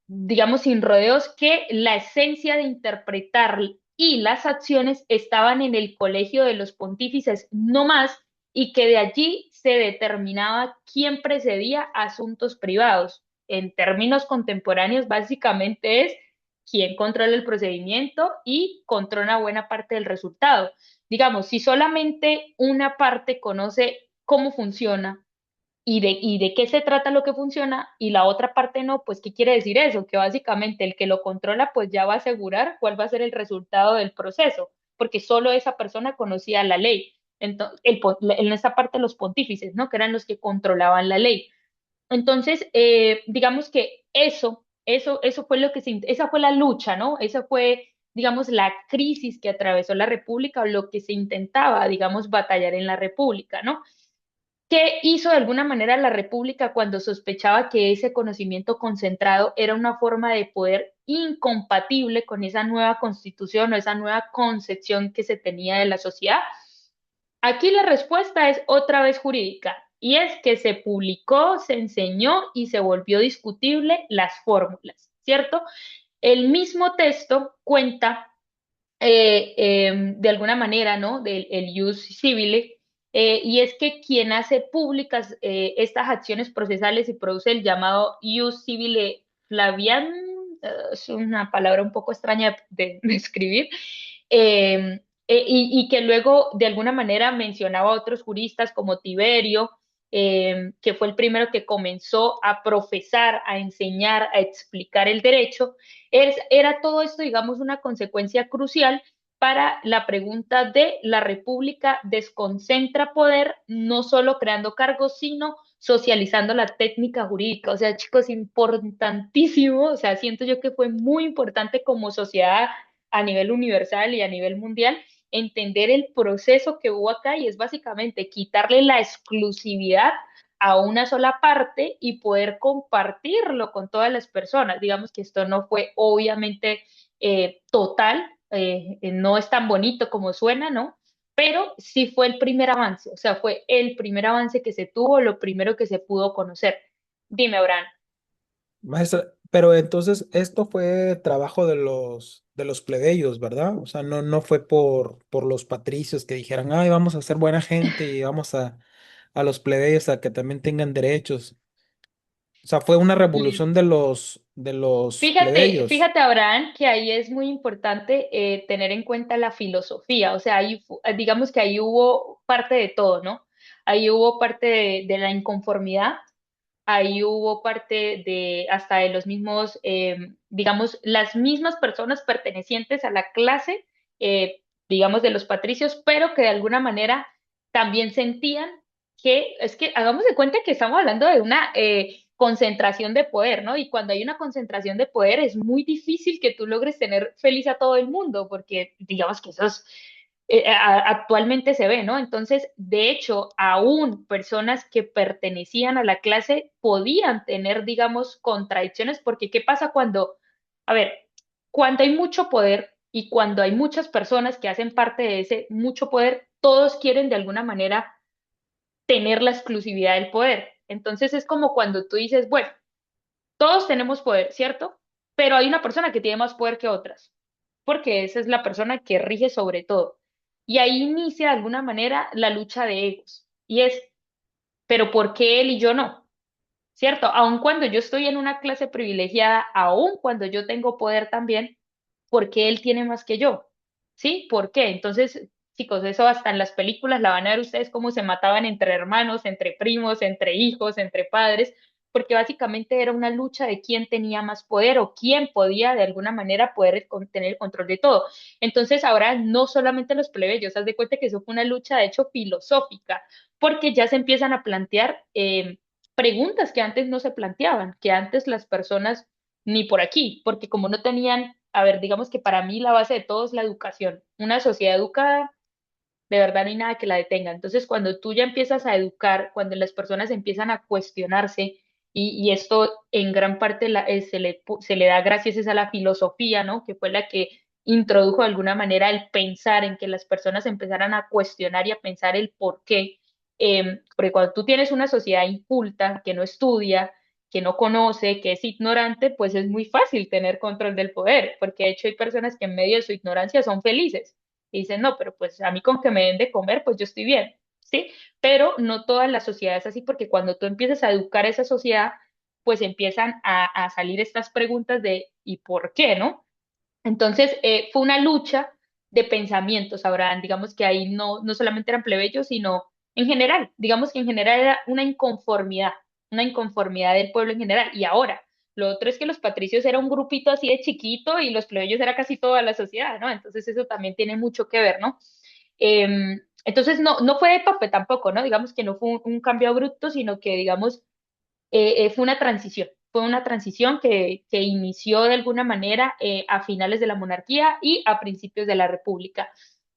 digamos sin rodeos, que la esencia de interpretar y las acciones estaban en el colegio de los pontífices no más y que de allí se determinaba quién precedía asuntos privados. En términos contemporáneos, básicamente es quién controla el procedimiento y controla buena parte del resultado. Digamos, si solamente una parte conoce cómo funciona, y de qué se trata lo que funciona y la otra parte no, pues ¿qué quiere decir eso? Que básicamente el que lo controla pues ya va a asegurar cuál va a ser el resultado del proceso, porque solo esa persona conocía la ley. Entonces, en esta parte los pontífices, ¿no? Que eran los que controlaban la ley. Entonces, digamos que eso fue lo que esa fue la lucha, ¿no? Esa fue, digamos, la crisis que atravesó la República o lo que se intentaba, digamos, batallar en la República, ¿no? ¿Qué hizo de alguna manera la República cuando sospechaba que ese conocimiento concentrado era una forma de poder incompatible con esa nueva constitución o esa nueva concepción que se tenía de la sociedad? Aquí la respuesta es otra vez jurídica, y es que se publicó, se enseñó y se volvió discutible las fórmulas, ¿cierto? El mismo texto cuenta de alguna manera, ¿no? Del el ius civile, y es que quien hace públicas estas acciones procesales y produce el llamado ius civile Flavian, es una palabra un poco extraña de escribir, y que luego de alguna manera mencionaba a otros juristas como Tiberio, que fue el primero que comenzó a profesar, a enseñar, a explicar el derecho. Era todo esto, digamos, una consecuencia crucial para la pregunta de la República desconcentra poder, no solo creando cargos, sino socializando la técnica jurídica. O sea, chicos, importantísimo. O sea, siento yo que fue muy importante como sociedad a nivel universal y a nivel mundial entender el proceso que hubo acá y es básicamente quitarle la exclusividad a una sola parte y poder compartirlo con todas las personas. Digamos que esto no fue obviamente total, no es tan bonito como suena, ¿no? Pero sí fue el primer avance, o sea, fue el primer avance que se tuvo, lo primero que se pudo conocer. Dime, Abraham. Maestra, pero entonces esto fue trabajo de los plebeyos, ¿verdad? O sea, no fue por los patricios que dijeran, ay, vamos a ser buena gente y vamos a los plebeyos a que también tengan derechos. O sea, fue una revolución de los Fíjate, plebeyos. fíjate, Abraham, que ahí es muy importante tener en cuenta la filosofía, o sea, digamos que ahí hubo parte de todo, ¿no? Ahí hubo parte de la inconformidad, ahí hubo parte de hasta de los mismos, digamos, las mismas personas pertenecientes a la clase, digamos, de los patricios, pero que de alguna manera también sentían que, es que hagamos de cuenta que estamos hablando de una concentración de poder, ¿no? Y cuando hay una concentración de poder es muy difícil que tú logres tener feliz a todo el mundo, porque digamos que eso es actualmente se ve, ¿no? Entonces, de hecho, aún personas que pertenecían a la clase podían tener, digamos, contradicciones, porque ¿qué pasa cuando, a ver, cuando hay mucho poder y cuando hay muchas personas que hacen parte de ese mucho poder, todos quieren de alguna manera tener la exclusividad del poder. Entonces es como cuando tú dices, bueno, todos tenemos poder, ¿cierto? Pero hay una persona que tiene más poder que otras, porque esa es la persona que rige sobre todo. Y ahí inicia de alguna manera la lucha de egos. Y es, pero ¿por qué él y yo no? ¿Cierto? Aun cuando yo estoy en una clase privilegiada, aun cuando yo tengo poder también, ¿por qué él tiene más que yo? ¿Sí? ¿Por qué? Entonces, chicos, eso hasta en las películas la van a ver ustedes cómo se mataban entre hermanos, entre primos, entre hijos, entre padres, porque básicamente era una lucha de quién tenía más poder o quién podía de alguna manera poder tener el control de todo. Entonces, ahora no solamente los plebeyos, haz de cuenta que eso fue una lucha de hecho filosófica, porque ya se empiezan a plantear preguntas que antes no se planteaban, que antes las personas ni por aquí, porque como no tenían, a ver, digamos que para mí la base de todo es la educación. Una sociedad educada, de verdad no hay nada que la detenga. Entonces, cuando tú ya empiezas a educar, cuando las personas empiezan a cuestionarse, y esto en gran parte se le da gracias es a la filosofía, ¿no? Que fue la que introdujo de alguna manera el pensar en que las personas empezaran a cuestionar y a pensar el por qué. Porque cuando tú tienes una sociedad inculta, que no estudia, que no conoce, que es ignorante, pues es muy fácil tener control del poder, porque de hecho hay personas que en medio de su ignorancia son felices y dicen, no, pero pues a mí con que me den de comer, pues yo estoy bien, ¿sí? Pero no toda la sociedad es así, porque cuando tú empiezas a educar a esa sociedad, pues empiezan a salir estas preguntas de ¿y por qué, no? Entonces, fue una lucha de pensamientos, Abraham, digamos que ahí no solamente eran plebeyos, sino En general, digamos que en general era una inconformidad del pueblo en general. Y ahora, lo otro es que los patricios era un grupito así de chiquito y los plebeyos era casi toda la sociedad, ¿no? Entonces eso también tiene mucho que ver, ¿no? Entonces no fue de Pape tampoco, ¿no? Digamos que no fue un cambio abrupto, sino que, digamos, fue una transición que inició de alguna manera a finales de la monarquía y a principios de la república.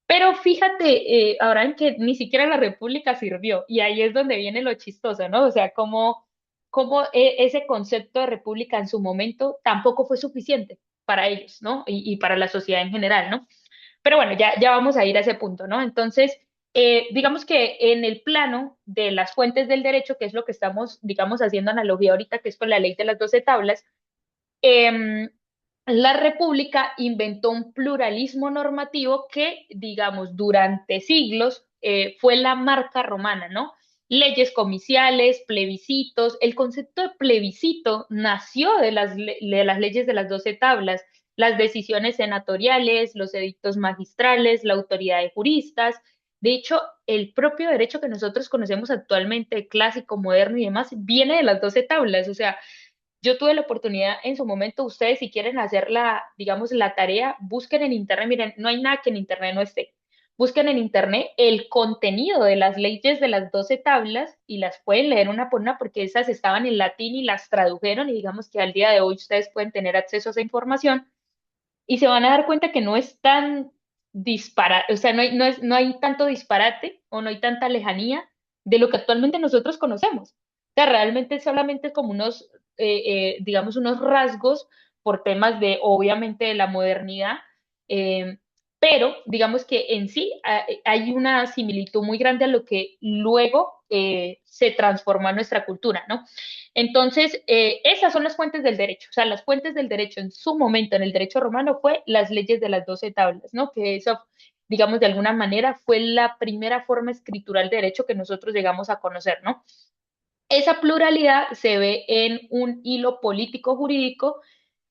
Pero fíjate, ahora en que ni siquiera la república sirvió, y ahí es donde viene lo chistoso, ¿no? O sea, cómo ese concepto de república en su momento tampoco fue suficiente para ellos, ¿no? Y para la sociedad en general, ¿no? Pero bueno, ya vamos a ir a ese punto, ¿no? Entonces, digamos que en el plano de las fuentes del derecho, que es lo que estamos, digamos, haciendo analogía ahorita, que es con la ley de las 12 tablas, eh, la República inventó un pluralismo normativo que, digamos, durante siglos fue la marca romana, ¿no? Leyes comiciales, plebiscitos. El concepto de plebiscito nació de las leyes de las 12 tablas, las decisiones senatoriales, los edictos magistrales, la autoridad de juristas. De hecho, el propio derecho que nosotros conocemos actualmente, clásico, moderno y demás, viene de las 12 tablas. O sea, yo tuve la oportunidad en su momento, ustedes si quieren hacer la, digamos, la tarea, busquen en internet, miren, no hay nada que en internet no esté. Busquen en internet el contenido de las leyes de las 12 tablas y las pueden leer una por una porque esas estaban en latín y las tradujeron y digamos que al día de hoy ustedes pueden tener acceso a esa información y se van a dar cuenta que no es tan disparate, o sea, no hay tanto disparate o no hay tanta lejanía de lo que actualmente nosotros conocemos. O sea, realmente solamente es como unos, digamos, unos rasgos por temas de, obviamente, de la modernidad, eh, pero digamos que en sí hay una similitud muy grande a lo que luego se transformó en nuestra cultura, ¿no? Entonces, esas son las fuentes del derecho. O sea, las fuentes del derecho en su momento en el derecho romano fue las leyes de las 12 tablas, ¿no? Que eso, digamos, de alguna manera fue la primera forma escritural de derecho que nosotros llegamos a conocer, ¿no? Esa pluralidad se ve en un hilo político jurídico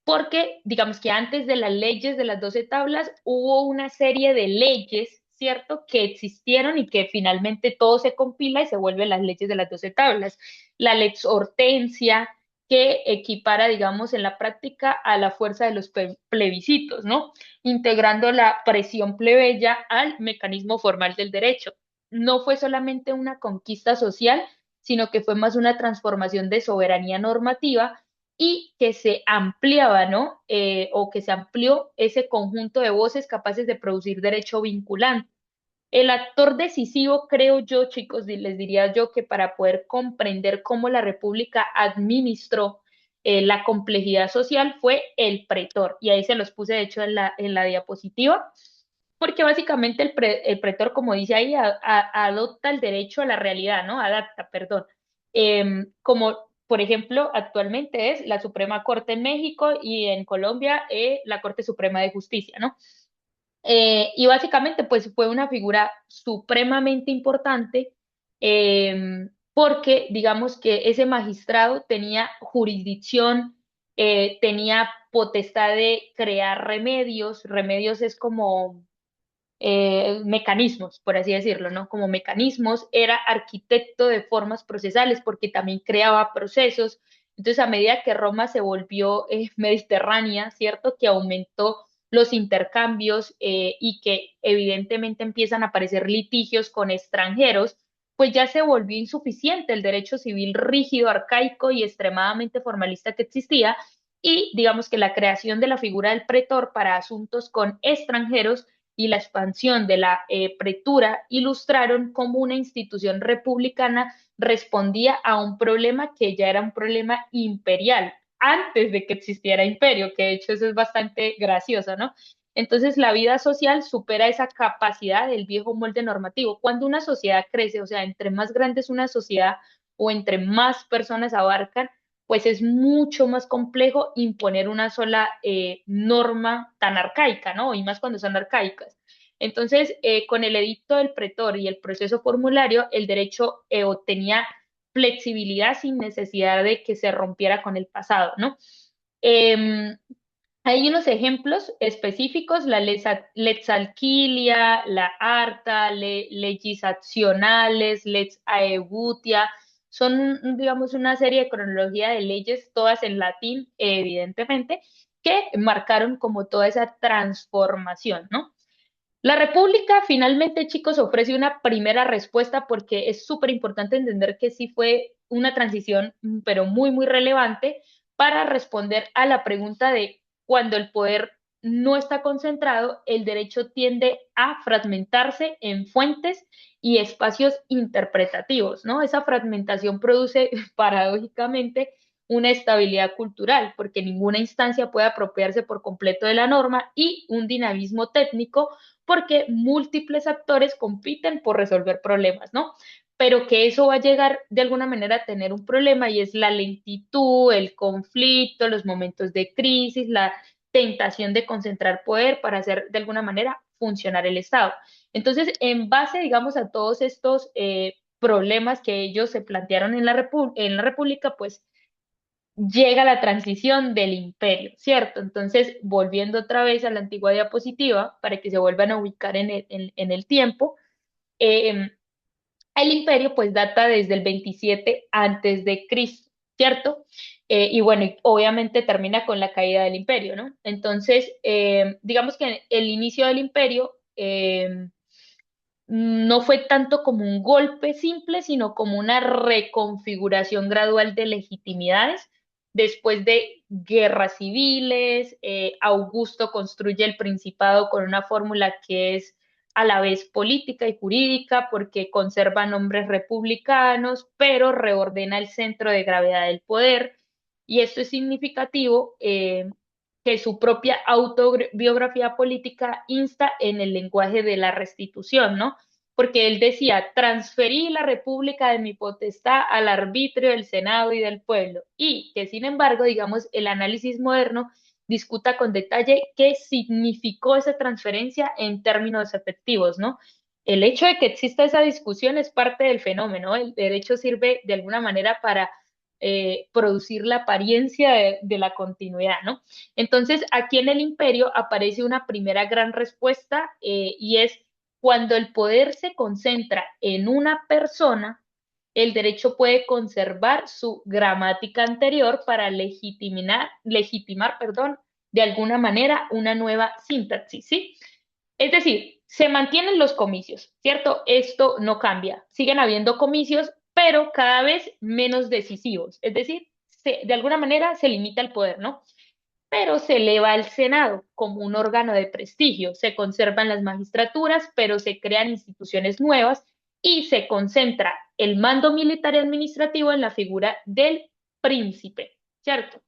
porque digamos que antes de las leyes de las 12 tablas hubo una serie de leyes, ¿cierto?, que existieron y que finalmente todo se compila y se vuelven las leyes de las 12 tablas. La lex hortensia, que equipara, digamos, en la práctica a la fuerza de los plebiscitos, ¿no? Integrando la presión plebeya al mecanismo formal del derecho. No fue solamente una conquista social, sino que fue más una transformación de soberanía normativa y que se ampliaba, ¿no? O que se amplió ese conjunto de voces capaces de producir derecho vinculante. El actor decisivo, creo yo, chicos, les diría yo que para poder comprender cómo la República administró la complejidad social fue el pretor. Y ahí se los puse, de hecho, en la diapositiva, porque básicamente el pretor, como dice ahí, adopta el derecho a la realidad, ¿no? Adapta, perdón. Como, por ejemplo, actualmente es la Suprema Corte en México y en Colombia la Corte Suprema de Justicia, ¿no? Y básicamente, pues fue una figura supremamente importante porque, digamos que ese magistrado tenía jurisdicción, tenía potestad de crear remedios. Remedios es como mecanismos, por así decirlo, ¿no? Como mecanismos, era arquitecto de formas procesales porque también creaba procesos. Entonces, a medida que Roma se volvió mediterránea, ¿cierto? Que aumentó los intercambios y que evidentemente empiezan a aparecer litigios con extranjeros, pues ya se volvió insuficiente el derecho civil rígido, arcaico y extremadamente formalista que existía. Y digamos que la creación de la figura del pretor para asuntos con extranjeros y la expansión de la pretura ilustraron cómo una institución republicana respondía a un problema que ya era un problema imperial antes de que existiera imperio, que de hecho eso es bastante gracioso, ¿no? Entonces la vida social supera esa capacidad del viejo molde normativo. Cuando una sociedad crece, o sea, entre más grande es una sociedad o entre más personas abarcan, pues es mucho más complejo imponer una sola norma tan arcaica, ¿no? Y más cuando son arcaicas. Entonces, con el edicto del pretor y el proceso formulario, el derecho obtenía flexibilidad sin necesidad de que se rompiera con el pasado, ¿no? Eh, Hay unos ejemplos específicos, la Lex Alquilia, la Arta, Legis Actionales, Lex Aegutia, son, digamos, una serie de cronología de leyes, todas en latín, evidentemente, que marcaron como toda esa transformación, ¿no? La República finalmente, chicos, ofrece una primera respuesta porque es súper importante entender que sí fue una transición, pero muy, muy relevante para responder a la pregunta de cuando el poder no está concentrado, el derecho tiende a fragmentarse en fuentes y espacios interpretativos, ¿no? Esa fragmentación produce paradójicamente una estabilidad cultural, porque ninguna instancia puede apropiarse por completo de la norma y un dinamismo técnico porque múltiples actores compiten por resolver problemas, ¿no? Pero que eso va a llegar de alguna manera a tener un problema y es la lentitud, el conflicto, los momentos de crisis, la tentación de concentrar poder para hacer de alguna manera funcionar el Estado. Entonces, en base, digamos, a todos estos problemas que ellos se plantearon en la República, pues llega la transición del imperio, ¿cierto? Entonces, volviendo otra vez a la antigua diapositiva, para que se vuelvan a ubicar en el tiempo, eh, el imperio pues data desde el 27 antes de Cristo, ¿cierto? Y bueno, y obviamente termina con la caída del imperio, ¿no? Entonces, digamos que el inicio del imperio no fue tanto como un golpe simple, sino como una reconfiguración gradual de legitimidades. Después de guerras civiles, Augusto construye el principado con una fórmula que es a la vez política y jurídica, porque conserva nombres republicanos, pero reordena el centro de gravedad del poder. Y esto es significativo, que su propia autobiografía política insta en el lenguaje de la restitución, ¿no? Porque él decía, transferí la república de mi potestad al arbitrio del Senado y del pueblo, y que sin embargo, digamos, el análisis moderno discuta con detalle qué significó esa transferencia en términos efectivos, ¿no? El hecho de que exista esa discusión es parte del fenómeno. El derecho sirve de alguna manera para producir la apariencia de la continuidad, ¿no? Entonces, aquí en el imperio aparece una primera gran respuesta y es cuando el poder se concentra en una persona, el derecho puede conservar su gramática anterior para legitimar, perdón, de alguna manera una nueva sintaxis, ¿sí? Es decir, se mantienen los comicios, ¿cierto? Esto no cambia. Siguen habiendo comicios, pero cada vez menos decisivos. Es decir, de alguna manera se limita el poder, ¿no? Pero se eleva al Senado como un órgano de prestigio. Se conservan las magistraturas, pero se crean instituciones nuevas y se concentra el mando militar y administrativo en la figura del príncipe, ¿cierto?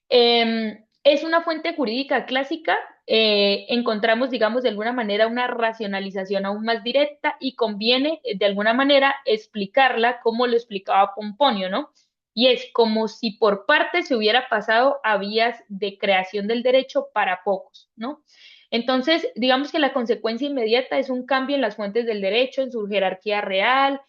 Es una fuente jurídica clásica. Encontramos, digamos, de alguna manera una racionalización aún más directa y conviene, de alguna manera, explicarla como lo explicaba Pomponio, ¿no? Y es como si por parte se hubiera pasado a vías de creación del derecho para pocos, ¿no? Entonces, digamos que la consecuencia inmediata es un cambio en las fuentes del derecho, en su jerarquía real.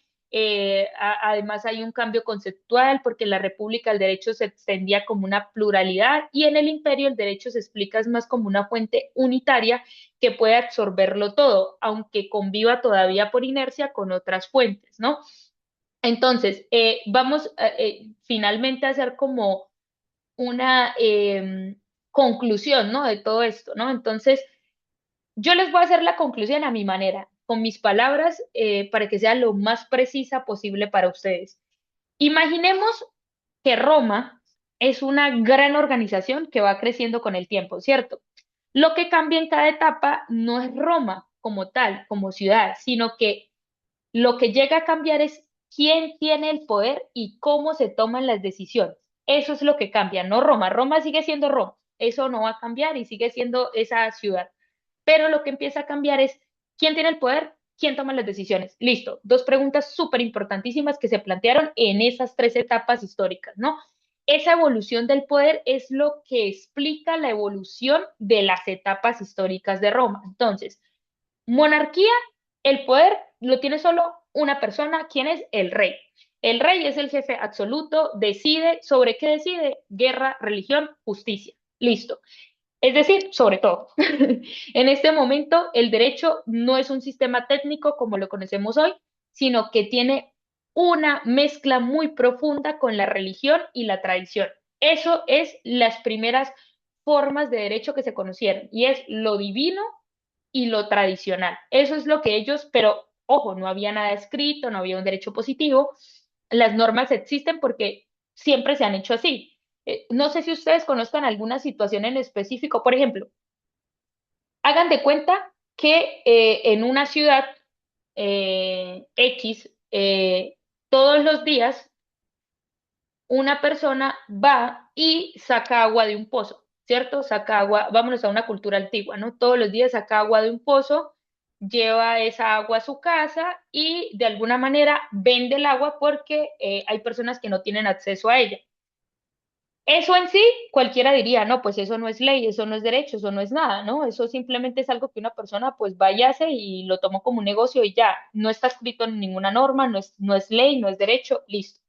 Además hay un cambio conceptual porque en la República el derecho se extendía como una pluralidad y en el imperio el derecho se explica es más como una fuente unitaria que puede absorberlo todo, aunque conviva todavía por inercia con otras fuentes, ¿no? Entonces, vamos finalmente a hacer como una conclusión, ¿no? De todo esto, ¿no? Entonces, yo les voy a hacer la conclusión a mi manera, con mis palabras, para que sea lo más precisa posible para ustedes. Imaginemos que Roma es una gran organización que va creciendo con el tiempo, ¿cierto? Lo que cambia en cada etapa no es Roma como tal, como ciudad, sino que lo que llega a cambiar es quién tiene el poder y cómo se toman las decisiones. Eso es lo que cambia, no Roma. Roma sigue siendo Roma. Eso no va a cambiar y sigue siendo esa ciudad. Pero lo que empieza a cambiar es quién tiene el poder, quién toma las decisiones. Listo. Dos preguntas súper importantísimas que se plantearon en esas tres etapas históricas, ¿no? Esa evolución del poder es lo que explica la evolución de las etapas históricas de Roma. Entonces, monarquía, el poder lo tiene solo una persona, ¿quién es? El rey. El rey es el jefe absoluto, decide sobre qué decide, guerra, religión, justicia. Listo. Es decir, sobre todo, en este momento el derecho no es un sistema técnico como lo conocemos hoy, sino que tiene una mezcla muy profunda con la religión y la tradición. Eso es las primeras formas de derecho que se conocieron y es lo divino y lo tradicional. Eso es lo que ellos, pero ojo, no había nada escrito, no había un derecho positivo. Las normas existen porque siempre se han hecho así. No sé si ustedes conozcan alguna situación en específico. Por ejemplo, hagan de cuenta que en una ciudad X, todos los días una persona va y saca agua de un pozo, ¿cierto? Saca agua, vámonos a una cultura antigua, ¿no? Todos los días saca agua de un pozo, lleva esa agua a su casa y de alguna manera vende el agua porque hay personas que no tienen acceso a ella. Eso en sí, cualquiera diría, no, pues eso no es ley, eso no es derecho, eso no es nada, ¿no? Eso simplemente es algo que una persona pues vaya y hace y lo tomó como un negocio y ya, no está escrito en ninguna norma, no es ley, no es derecho, listo.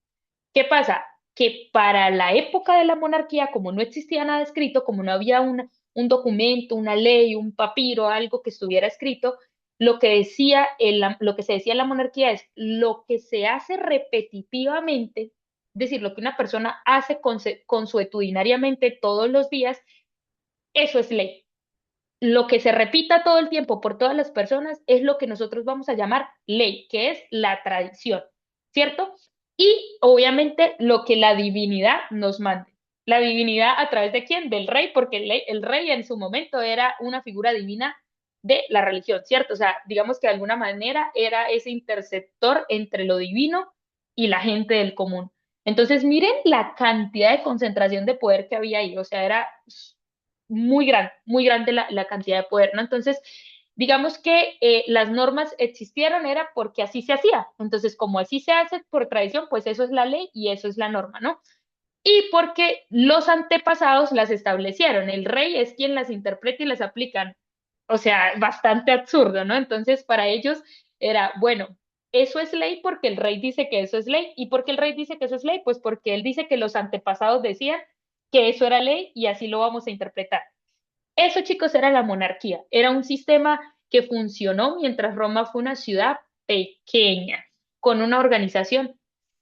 ¿Qué pasa? Que para la época de la monarquía, como no existía nada escrito, como no había un documento, una ley, un papiro, algo que estuviera escrito, lo que se decía en la monarquía es lo que se hace repetitivamente, es decir, lo que una persona hace consuetudinariamente todos los días, eso es ley. Lo que se repita todo el tiempo por todas las personas es lo que nosotros vamos a llamar ley, que es la tradición, ¿cierto? Y obviamente lo que la divinidad nos mande. La divinidad a través de quién? Del rey, porque el rey en su momento era una figura divina de la religión, ¿cierto? O sea, digamos que de alguna manera era ese interceptor entre lo divino y la gente del común. Entonces, miren la cantidad de concentración de poder que había ahí, o sea, era muy grande la cantidad de poder, ¿no? Entonces, digamos que las normas existieron era porque así se hacía. Entonces, como así se hace por tradición, pues eso es la ley y eso es la norma, ¿no? Y porque los antepasados las establecieron. El rey es quien las interpreta y las aplican. O sea, bastante absurdo, ¿no? Entonces, para ellos era, bueno, eso es ley porque el rey dice que eso es ley. ¿Y por qué el rey dice que eso es ley? Pues porque él dice que los antepasados decían que eso era ley y así lo vamos a interpretar. Eso, chicos, era la monarquía. Era un sistema que funcionó mientras Roma fue una ciudad pequeña, con una organización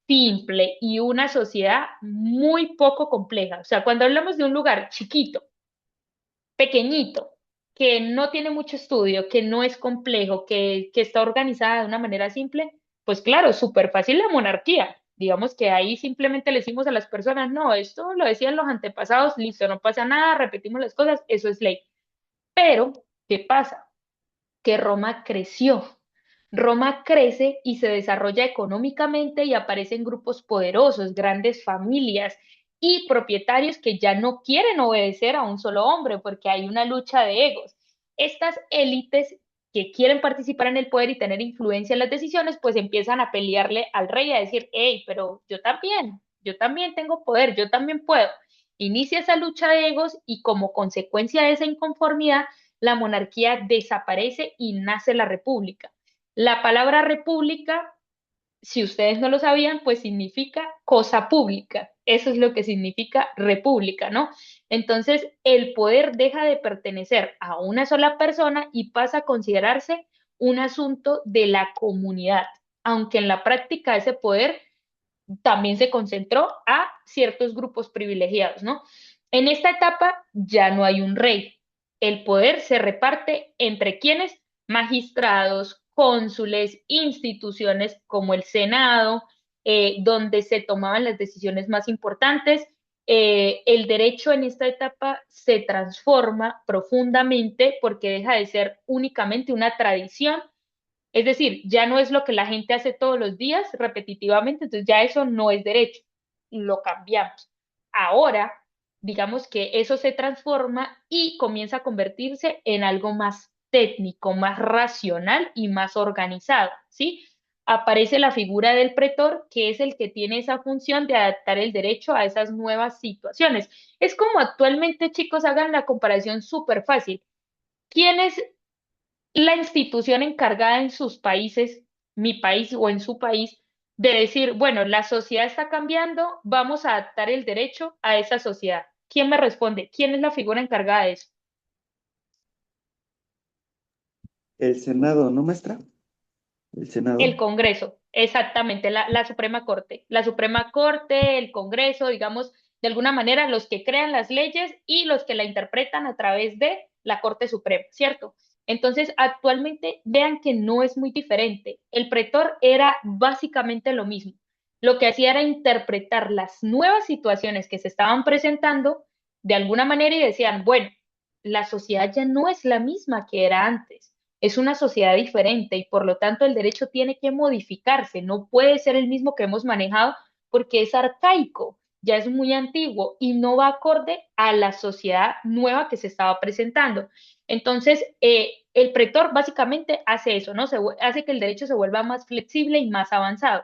simple y una sociedad muy poco compleja. O sea, cuando hablamos de un lugar chiquito, pequeñito, que no tiene mucho estudio, que no es complejo, que está organizada de una manera simple, pues claro, súper fácil la monarquía. Digamos que ahí simplemente le decimos a las personas, no, esto lo decían los antepasados, listo, no pasa nada, repetimos las cosas, eso es ley. Pero, ¿qué pasa? Que Roma creció. Roma crece y se desarrolla económicamente y aparecen grupos poderosos, grandes familias y propietarios que ya no quieren obedecer a un solo hombre porque hay una lucha de egos. Estas élites que quieren participar en el poder y tener influencia en las decisiones, pues empiezan a pelearle al rey a decir, hey, pero yo también tengo poder, yo también puedo. Inicia esa lucha de egos y como consecuencia de esa inconformidad, la monarquía desaparece y nace la república. La palabra república, si ustedes no lo sabían, pues significa cosa pública. Eso es lo que significa república, ¿no? Entonces, el poder deja de pertenecer a una sola persona y pasa a considerarse un asunto de la comunidad, aunque en la práctica ese poder también se concentró a ciertos grupos privilegiados, ¿no? En esta etapa ya no hay un rey. El poder se reparte entre quienes, magistrados, cónsules, instituciones como el Senado, donde se tomaban las decisiones más importantes. El derecho en esta etapa se transforma profundamente porque deja de ser únicamente una tradición, es decir, ya no es lo que la gente hace todos los días repetitivamente, entonces ya eso no es derecho, lo cambiamos. Ahora, digamos que eso se transforma y comienza a convertirse en algo más técnico, más racional y más organizado, ¿sí? Aparece la figura del pretor, que es el que tiene esa función de adaptar el derecho a esas nuevas situaciones. Es como actualmente, chicos, hagan la comparación súper fácil. ¿Quién es la institución encargada en sus países, mi país o en su país, de decir, bueno, la sociedad está cambiando, vamos a adaptar el derecho a esa sociedad? ¿Quién me responde? ¿Quién es la figura encargada de eso? El Senado, ¿no, maestra? El El Senado. Congreso, exactamente, la Suprema Corte. La Suprema Corte, el Congreso, digamos, de alguna manera los que crean las leyes y los que la interpretan a través de la Corte Suprema, ¿cierto? Entonces, actualmente vean que no es muy diferente. El pretor era básicamente lo mismo. Lo que hacía era interpretar las nuevas situaciones que se estaban presentando de alguna manera y decían, bueno, la sociedad ya no es la misma que era antes, es una sociedad diferente y por lo tanto el derecho tiene que modificarse, no puede ser el mismo que hemos manejado porque es arcaico, ya es muy antiguo y no va acorde a la sociedad nueva que se estaba presentando. Entonces, el pretor básicamente hace eso, ¿no? Hace que el derecho se vuelva más flexible y más avanzado.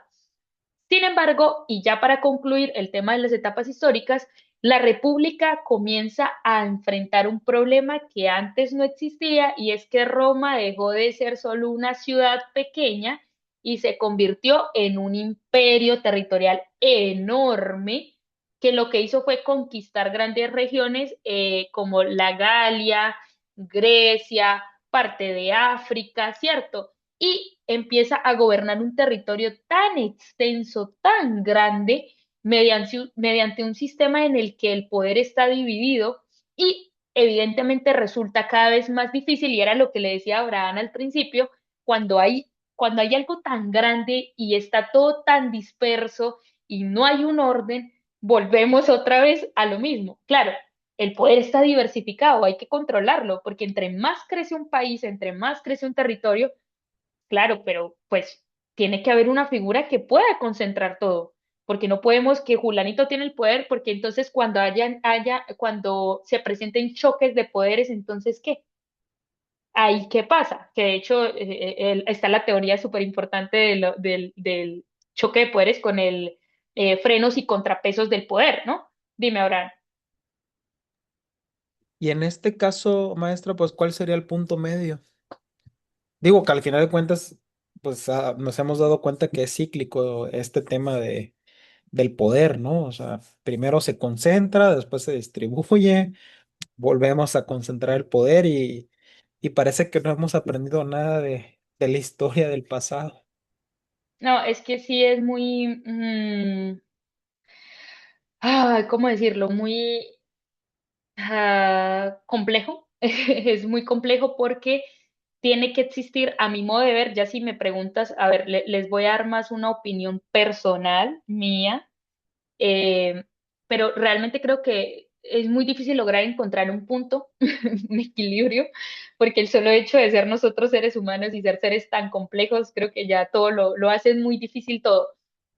Sin embargo, y ya para concluir el tema de las etapas históricas, la República comienza a enfrentar un problema que antes no existía y es que Roma dejó de ser solo una ciudad pequeña y se convirtió en un imperio territorial enorme que lo que hizo fue conquistar grandes regiones como la Galia, Grecia, parte de África, ¿cierto? Y empieza a gobernar un territorio tan extenso, tan grande, mediante un sistema en el que el poder está dividido y evidentemente resulta cada vez más difícil, y era lo que le decía Abraham al principio, cuando cuando hay algo tan grande y está todo tan disperso y no hay un orden, volvemos otra vez a lo mismo. Claro, el poder está diversificado, hay que controlarlo, porque entre más crece un país, entre más crece un territorio, claro, pero pues tiene que haber una figura que pueda concentrar todo, porque no podemos que Julanito tiene el poder, porque entonces cuando se presenten choques de poderes, entonces ¿qué? Ahí qué pasa, que de hecho está la teoría súper importante del choque de poderes con el frenos y contrapesos del poder, ¿no? Dime, Abraham. Y en este caso, maestra, pues, ¿cuál sería el punto medio? Digo que al final de cuentas, pues nos hemos dado cuenta que es cíclico este tema del poder, ¿no? O sea, primero se concentra, después se distribuye, volvemos a concentrar el poder y parece que no hemos aprendido nada de la historia del pasado. No, es que sí es muy, ¿cómo decirlo? Muy complejo. Es muy complejo porque tiene que existir, a mi modo de ver, ya si me preguntas, a ver, les voy a dar más una opinión personal mía, eh, pero realmente creo que es muy difícil lograr encontrar un punto, un equilibrio, porque el solo hecho de ser nosotros seres humanos y ser seres tan complejos, creo que ya todo lo hace muy difícil todo.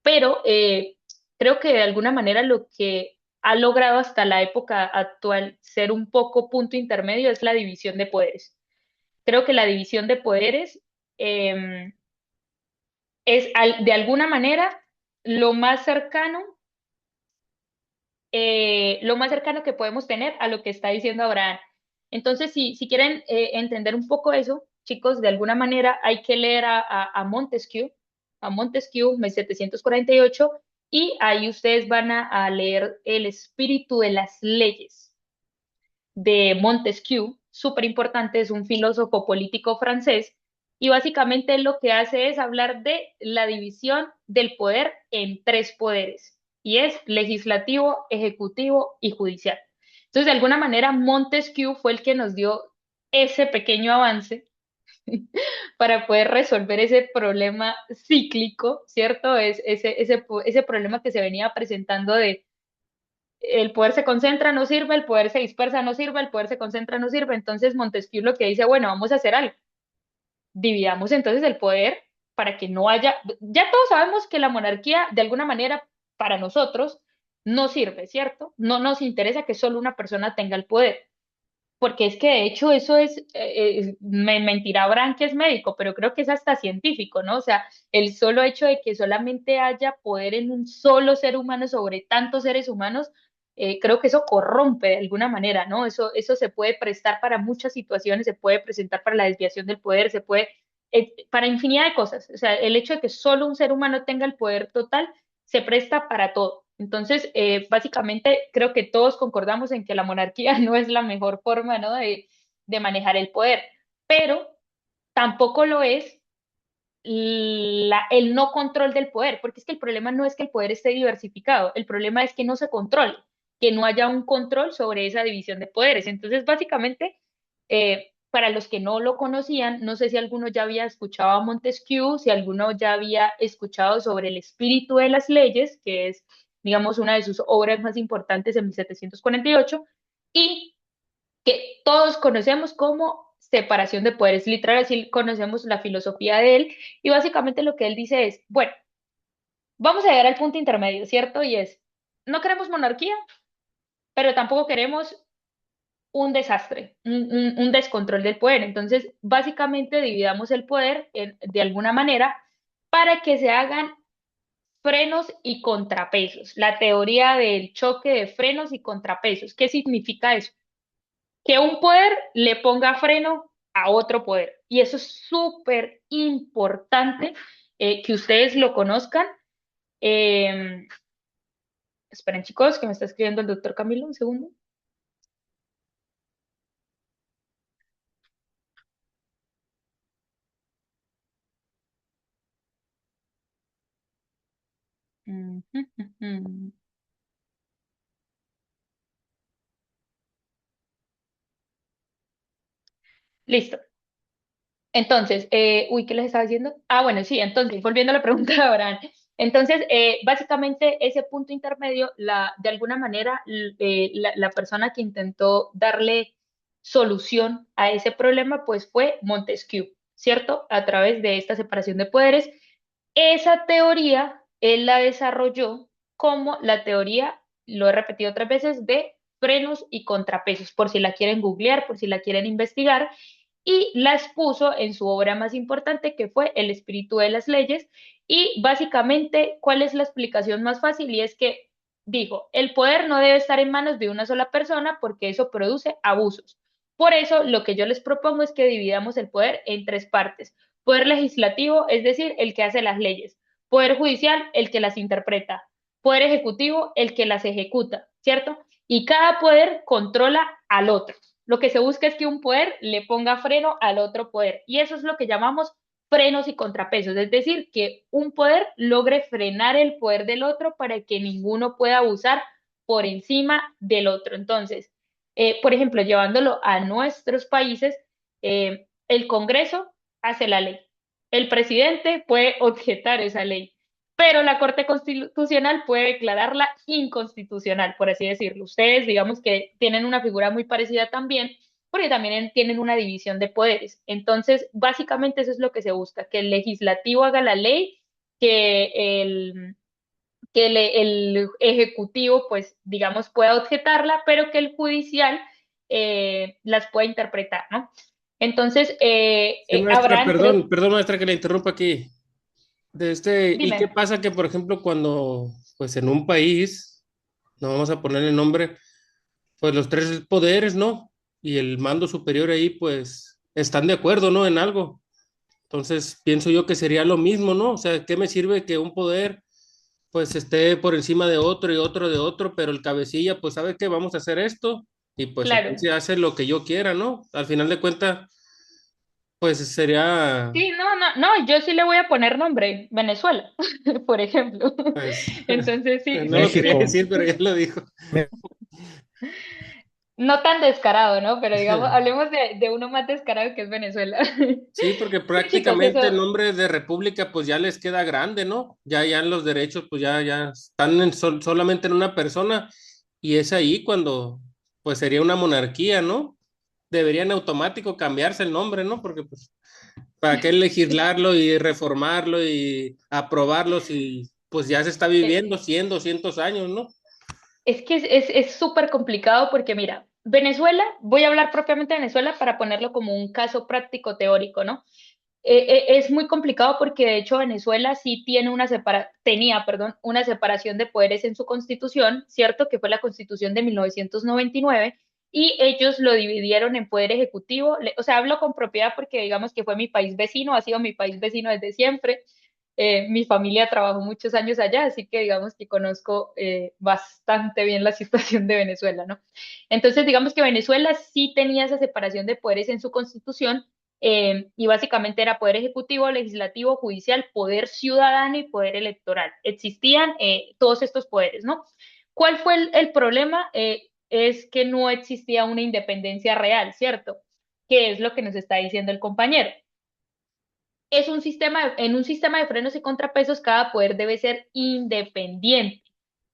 Pero creo que de alguna manera lo que ha logrado hasta la época actual ser un poco punto intermedio es la división de poderes. Creo que la división de poderes eh, es de alguna manera lo más cercano lo más cercano que podemos tener a lo que está diciendo Abraham. Entonces, si quieren entender un poco eso, chicos, de alguna manera hay que leer a Montesquieu, 1748, y ahí ustedes van a leer El espíritu de las leyes de Montesquieu, súper importante, es un filósofo político francés, y básicamente lo que hace es hablar de la división del poder en tres poderes, y es legislativo, ejecutivo y judicial. Entonces, de alguna manera, Montesquieu fue el que nos dio ese pequeño avance para poder resolver ese problema cíclico, ¿cierto? Ese problema que se venía presentando de el poder se concentra, no sirve, el poder se dispersa, no sirve, el poder se concentra, no sirve. Entonces Montesquieu lo que dice, bueno, vamos a hacer algo. Dividamos entonces el poder para que no haya, ya todos sabemos que la monarquía de alguna manera para nosotros no sirve, ¿cierto? No nos interesa que solo una persona tenga el poder, porque es que de hecho eso me mentirá Abraham que es médico, pero creo que es hasta científico, ¿no? O sea, el solo hecho de que solamente haya poder en un solo ser humano sobre tantos seres humanos, creo que eso corrompe de alguna manera, ¿no? Eso se puede prestar para muchas situaciones, se puede presentar para la desviación del poder, se puede, para infinidad de cosas. O sea, el hecho de que solo un ser humano tenga el poder total se presta para todo. Entonces, básicamente creo que todos concordamos en que la monarquía no es la mejor forma, ¿no? de manejar el poder, pero tampoco lo es el no control del poder, porque es que el problema no es que el poder esté diversificado, el problema es que no se controle, que no haya un control sobre esa división de poderes. Entonces, básicamente, para los que no lo conocían, no sé si alguno ya había escuchado a Montesquieu, si alguno ya había escuchado sobre el espíritu de las leyes, que es, digamos, una de sus obras más importantes en 1748, y que todos conocemos como separación de poderes. Literal, así conocemos la filosofía de él, y básicamente lo que él dice es, bueno, vamos a llegar al punto intermedio, ¿cierto? Y es, no queremos monarquía, pero tampoco queremos un desastre, un descontrol del poder. Entonces, básicamente dividamos el poder de alguna manera para que se hagan frenos y contrapesos. La teoría del choque de frenos y contrapesos. ¿Qué significa eso? Que un poder le ponga freno a otro poder. Y eso es súper importante que ustedes lo conozcan. Eh, esperen, chicos, que me está escribiendo el doctor Camilo, un segundo. Listo. Entonces, uy, ¿qué les estaba diciendo? Ah, bueno, sí, entonces, volviendo a la pregunta de Abraham. Entonces, básicamente ese punto intermedio, de alguna manera, la persona que intentó darle solución a ese problema, pues fue Montesquieu, ¿cierto? A través de esta separación de poderes. Esa teoría, él la desarrolló como la teoría, lo he repetido otras veces, de frenos y contrapesos, por si la quieren googlear, por si la quieren investigar, y la expuso en su obra más importante, que fue El espíritu de las leyes. Y básicamente, ¿cuál es la explicación más fácil? Y es que dijo, el poder no debe estar en manos de una sola persona porque eso produce abusos. Por eso, lo que yo les propongo es que dividamos el poder en tres partes. Poder legislativo, es decir, el que hace las leyes. Poder judicial, el que las interpreta. Poder ejecutivo, el que las ejecuta, ¿cierto? Y cada poder controla al otro. Lo que se busca es que un poder le ponga freno al otro poder. Y eso es lo que llamamos frenos y contrapesos. Es decir, que un poder logre frenar el poder del otro para que ninguno pueda abusar por encima del otro. Entonces, por ejemplo, llevándolo a nuestros países, el Congreso hace la ley. El presidente puede objetar esa ley, pero la Corte Constitucional puede declararla inconstitucional, por así decirlo. Ustedes, digamos que tienen una figura muy parecida también, porque también tienen una división de poderes. Entonces, básicamente eso es lo que se busca, que el legislativo haga la ley, que el ejecutivo, pues, digamos, pueda objetarla, pero que el judicial las pueda interpretar, ¿no? Entonces, Sí, maestra, Abraham, creo, perdón, maestra, que le interrumpa aquí. ¿Y qué dime. pasa que, por ejemplo, cuando, pues en un país, no vamos a ponerle nombre, pues los tres poderes, ¿no? Y el mando superior ahí, pues, están de acuerdo, ¿no? En algo. Entonces, pienso yo que sería lo mismo, ¿no? O sea, ¿qué me sirve que un poder, pues, esté por encima de otro y otro de otro, pero el cabecilla, pues, ¿sabe qué? Vamos a hacer esto y pues aquí Claro. se hace lo que yo quiera, ¿no? Al final de cuentas, pues sería, Sí, no, yo sí le voy a poner nombre, Venezuela, por ejemplo. pues, Entonces, sí, no lo quería México. decir, pero ya lo dijo. Me- no tan descarado, ¿no? Pero digamos, hablemos de uno más descarado que es Venezuela. Sí, porque Sí, chicos, prácticamente el eso, nombre de república pues ya les queda grande, ¿no? Ya en los derechos pues ya están solamente en una persona y es ahí cuando pues sería una monarquía, ¿no? Deberían automático cambiarse el nombre, ¿no? Porque pues para qué legislarlo y reformarlo y aprobarlo si pues ya se está eh, viviendo 100, 200 años, ¿no? es que es súper complicado porque mira, Venezuela, voy a hablar propiamente de Venezuela para ponerlo como un caso práctico teórico, ¿no? Es muy complicado porque de hecho Venezuela sí tiene tenía, perdón, una separación de poderes en su constitución, ¿cierto? Que fue la constitución de 1999, y ellos lo dividieron en poder ejecutivo. O sea, hablo con propiedad porque digamos que fue mi país vecino, ha sido mi país vecino desde siempre. Mi familia trabajó muchos años allá, así que digamos que conozco bastante bien la situación de Venezuela, ¿no? Entonces, digamos que Venezuela sí tenía esa separación de poderes en su constitución, y básicamente era poder ejecutivo, legislativo, judicial, poder ciudadano y poder electoral. Existían todos estos poderes, ¿no? ¿Cuál fue el problema? Es que no existía una independencia real, ¿cierto? Que es lo que nos está diciendo el compañero. En un sistema de frenos y contrapesos, cada poder debe ser independiente.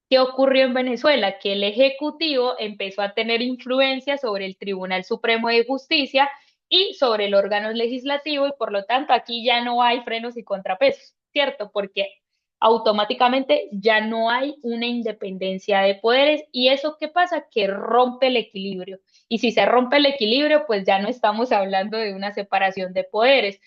¿Qué ocurrió en Venezuela? Que el Ejecutivo empezó a tener influencia sobre el Tribunal Supremo de Justicia y sobre el órgano legislativo y por lo tanto aquí ya no hay frenos y contrapesos, ¿cierto? Porque automáticamente ya no hay una independencia de poderes y eso ¿qué pasa? Que rompe el equilibrio. Y si se rompe el equilibrio, pues ya no estamos hablando de una separación de poderes.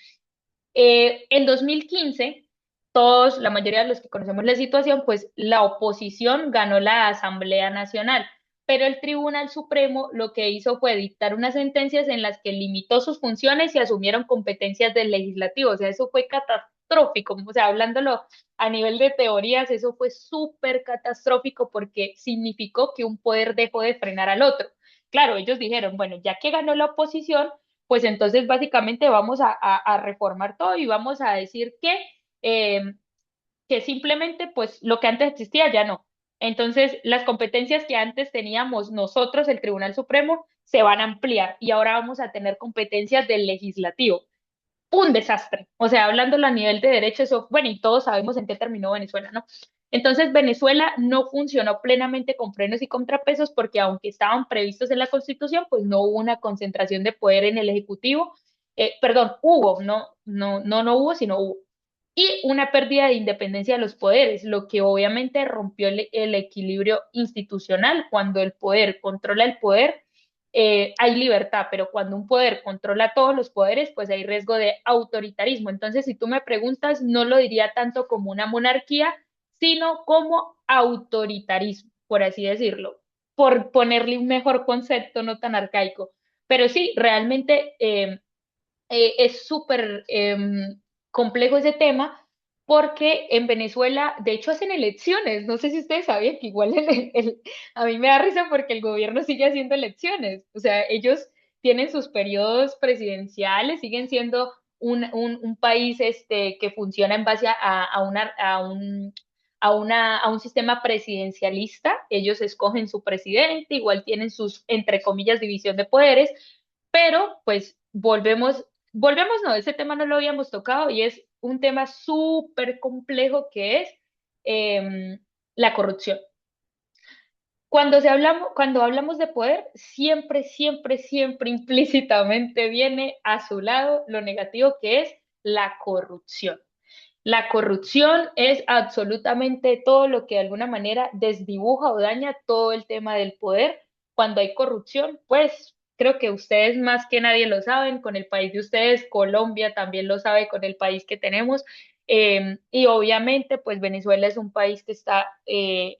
En 2015, todos, la mayoría de los que conocemos la situación, pues la oposición ganó la Asamblea Nacional, pero el Tribunal Supremo lo que hizo fue dictar unas sentencias en las que limitó sus funciones y asumieron competencias del legislativo. O sea, eso fue catastrófico. O sea, hablándolo a nivel de teorías, eso fue súper catastrófico porque significó que un poder dejó de frenar al otro. Claro, ellos dijeron, bueno, ya que ganó la oposición, pues entonces básicamente vamos a reformar todo y vamos a decir eh, que simplemente pues lo que antes existía ya no. Entonces las competencias que antes teníamos nosotros, el Tribunal Supremo, se van a ampliar y ahora vamos a tener competencias del legislativo. Un desastre. O sea, hablándolo a nivel de derecho, eso, bueno, y todos sabemos en qué terminó Venezuela, ¿no? Entonces, Venezuela no funcionó plenamente con frenos y contrapesos porque aunque estaban previstos en la Constitución, pues no hubo una concentración de poder en el Ejecutivo. Perdón, hubo, no hubo, sino hubo. Y una pérdida de independencia de los poderes, lo que obviamente rompió el equilibrio institucional. Cuando el poder controla el poder, hay libertad, pero cuando un poder controla todos los poderes, pues hay riesgo de autoritarismo. Entonces, si tú me preguntas, no lo diría tanto como una monarquía, sino como autoritarismo, por así decirlo, por ponerle un mejor concepto, no tan arcaico. Pero sí, realmente es súper complejo ese tema porque en Venezuela, de hecho, hacen elecciones. No sé si ustedes sabían que igual a mí me da risa porque el gobierno sigue haciendo elecciones. O sea, ellos tienen sus periodos presidenciales, siguen siendo un país que funciona en base a un sistema presidencialista. Ellos escogen su presidente, igual tienen sus, entre comillas, división de poderes, pero pues volvemos, no, ese tema no lo habíamos tocado y es un tema súper complejo que es la corrupción. Cuando hablamos de poder, siempre, siempre, siempre implícitamente viene a su lado lo negativo que es la corrupción. La corrupción es absolutamente todo lo que de alguna manera desdibuja o daña todo el tema del poder. Cuando hay corrupción, pues creo que ustedes más que nadie lo saben, con el país de ustedes, Colombia también lo sabe con el país que tenemos. Y obviamente, pues Venezuela es un país que está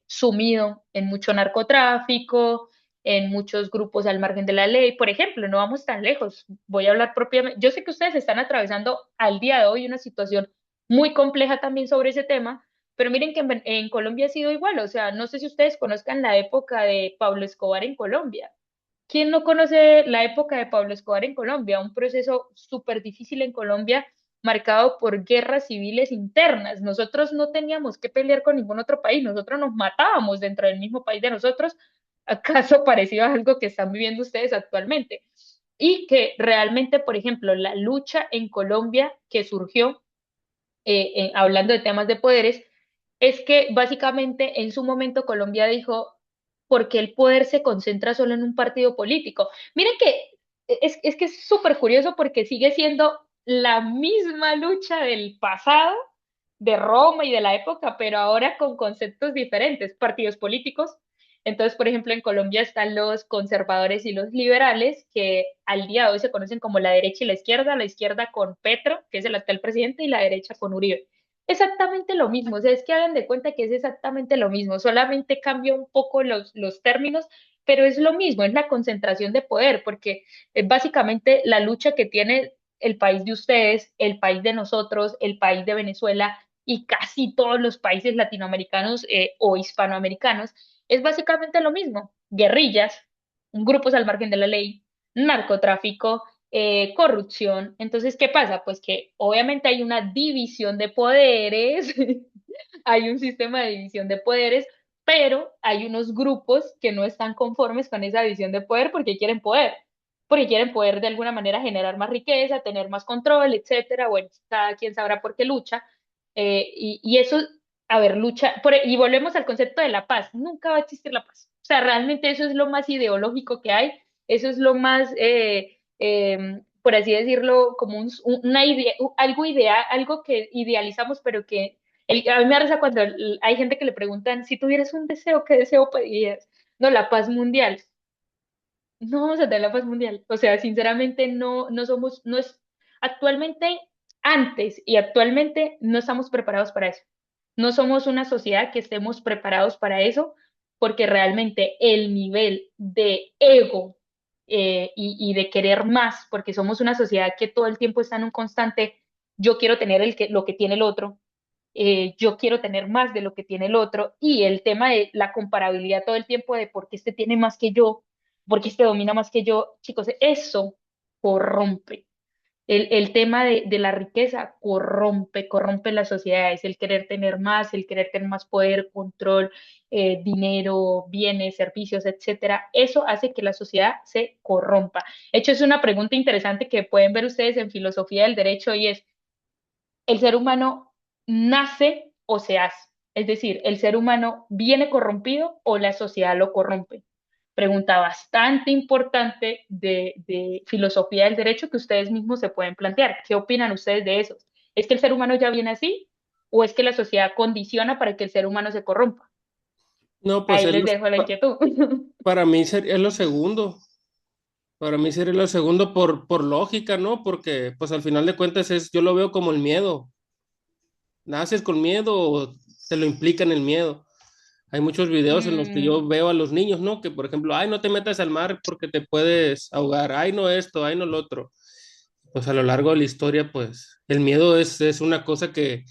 sumido en mucho narcotráfico, en muchos grupos al margen de la ley. Por ejemplo, no vamos tan lejos. Voy a hablar propiamente. Yo sé que ustedes están atravesando al día de hoy una situación muy compleja también sobre ese tema, pero miren que en Colombia ha sido igual, o sea, no sé si ustedes conozcan la época de Pablo Escobar en Colombia. ¿Quién no conoce la época de Pablo Escobar en Colombia? Un proceso súper difícil en Colombia, marcado por guerras civiles internas. Nosotros no teníamos que pelear con ningún otro país, nosotros nos matábamos dentro del mismo país de nosotros, acaso parecido a algo que están viviendo ustedes actualmente. Y que realmente, por ejemplo, la lucha en Colombia que surgió hablando de temas de poderes, es que básicamente en su momento Colombia dijo, porque el poder se concentra solo en un partido político. Miren que es que es súper curioso porque sigue siendo la misma lucha del pasado, de Roma y de la época, pero ahora con conceptos diferentes, partidos políticos. Entonces, por ejemplo, en Colombia están los conservadores y los liberales, que al día de hoy se conocen como la izquierda con Petro, que es el actual presidente, y la derecha con Uribe. Exactamente lo mismo, o sea, es que hagan de cuenta que es exactamente lo mismo, solamente cambia un poco los términos, pero es lo mismo, es la concentración de poder, porque es básicamente la lucha que tiene el país de ustedes, el país de nosotros, el país de Venezuela y casi todos los países latinoamericanos o hispanoamericanos, es básicamente lo mismo, guerrillas, grupos al margen de la ley, narcotráfico, corrupción. Entonces, ¿qué pasa? Pues que obviamente hay una división de poderes, hay un sistema de división de poderes, pero hay unos grupos que no están conformes con esa división de poder, porque quieren poder de alguna manera generar más riqueza, tener más control, etcétera. Bueno, cada quien sabrá por qué lucha. Y eso, a ver, y volvemos al concepto de la paz. Nunca va a existir la paz. O sea, realmente eso es lo más ideológico que hay, eso es lo más, por así decirlo, como una idea, algo ideal, algo que idealizamos, pero que a mí me da risa cuando hay gente que le preguntan, si tuvieras un deseo, ¿qué deseo pedirías? No, la paz mundial. No vamos a tener la paz mundial. O sea, sinceramente no somos, no es, actualmente, antes y actualmente no estamos preparados para eso. No somos una sociedad que estemos preparados para eso, porque realmente el nivel de ego y de querer más, porque somos una sociedad que todo el tiempo está en un constante, yo quiero tener lo que tiene el otro, yo quiero tener más de lo que tiene el otro, y el tema de la comparabilidad todo el tiempo de por qué este tiene más que yo, por qué este domina más que yo, chicos, eso corrompe. El tema de la riqueza corrompe las sociedades, el querer tener más, el querer tener más poder, control, dinero, bienes, servicios, etcétera. Eso hace que la sociedad se corrompa. De hecho, es una pregunta interesante que pueden ver ustedes en filosofía del derecho y es, ¿el ser humano nace o se hace? Es decir, ¿el ser humano viene corrompido o la sociedad lo corrompe? Pregunta bastante importante de filosofía del derecho que ustedes mismos se pueden plantear. ¿Qué opinan ustedes de eso? ¿Es que el ser humano ya viene así o es que la sociedad condiciona para que el ser humano se corrompa? No, pues Ahí les dejo la inquietud. para mí sería lo segundo. Para mí sería lo segundo por lógica, ¿no? Porque pues al final de cuentas yo lo veo como el miedo. Naces con miedo o te lo implican el miedo. Hay muchos videos en los que Mm, yo veo a los niños, ¿no? Que por ejemplo, ay, no te metas al mar porque te puedes ahogar, ay, no esto, ay, no lo otro. Pues a lo largo de la historia, pues el miedo es una cosa que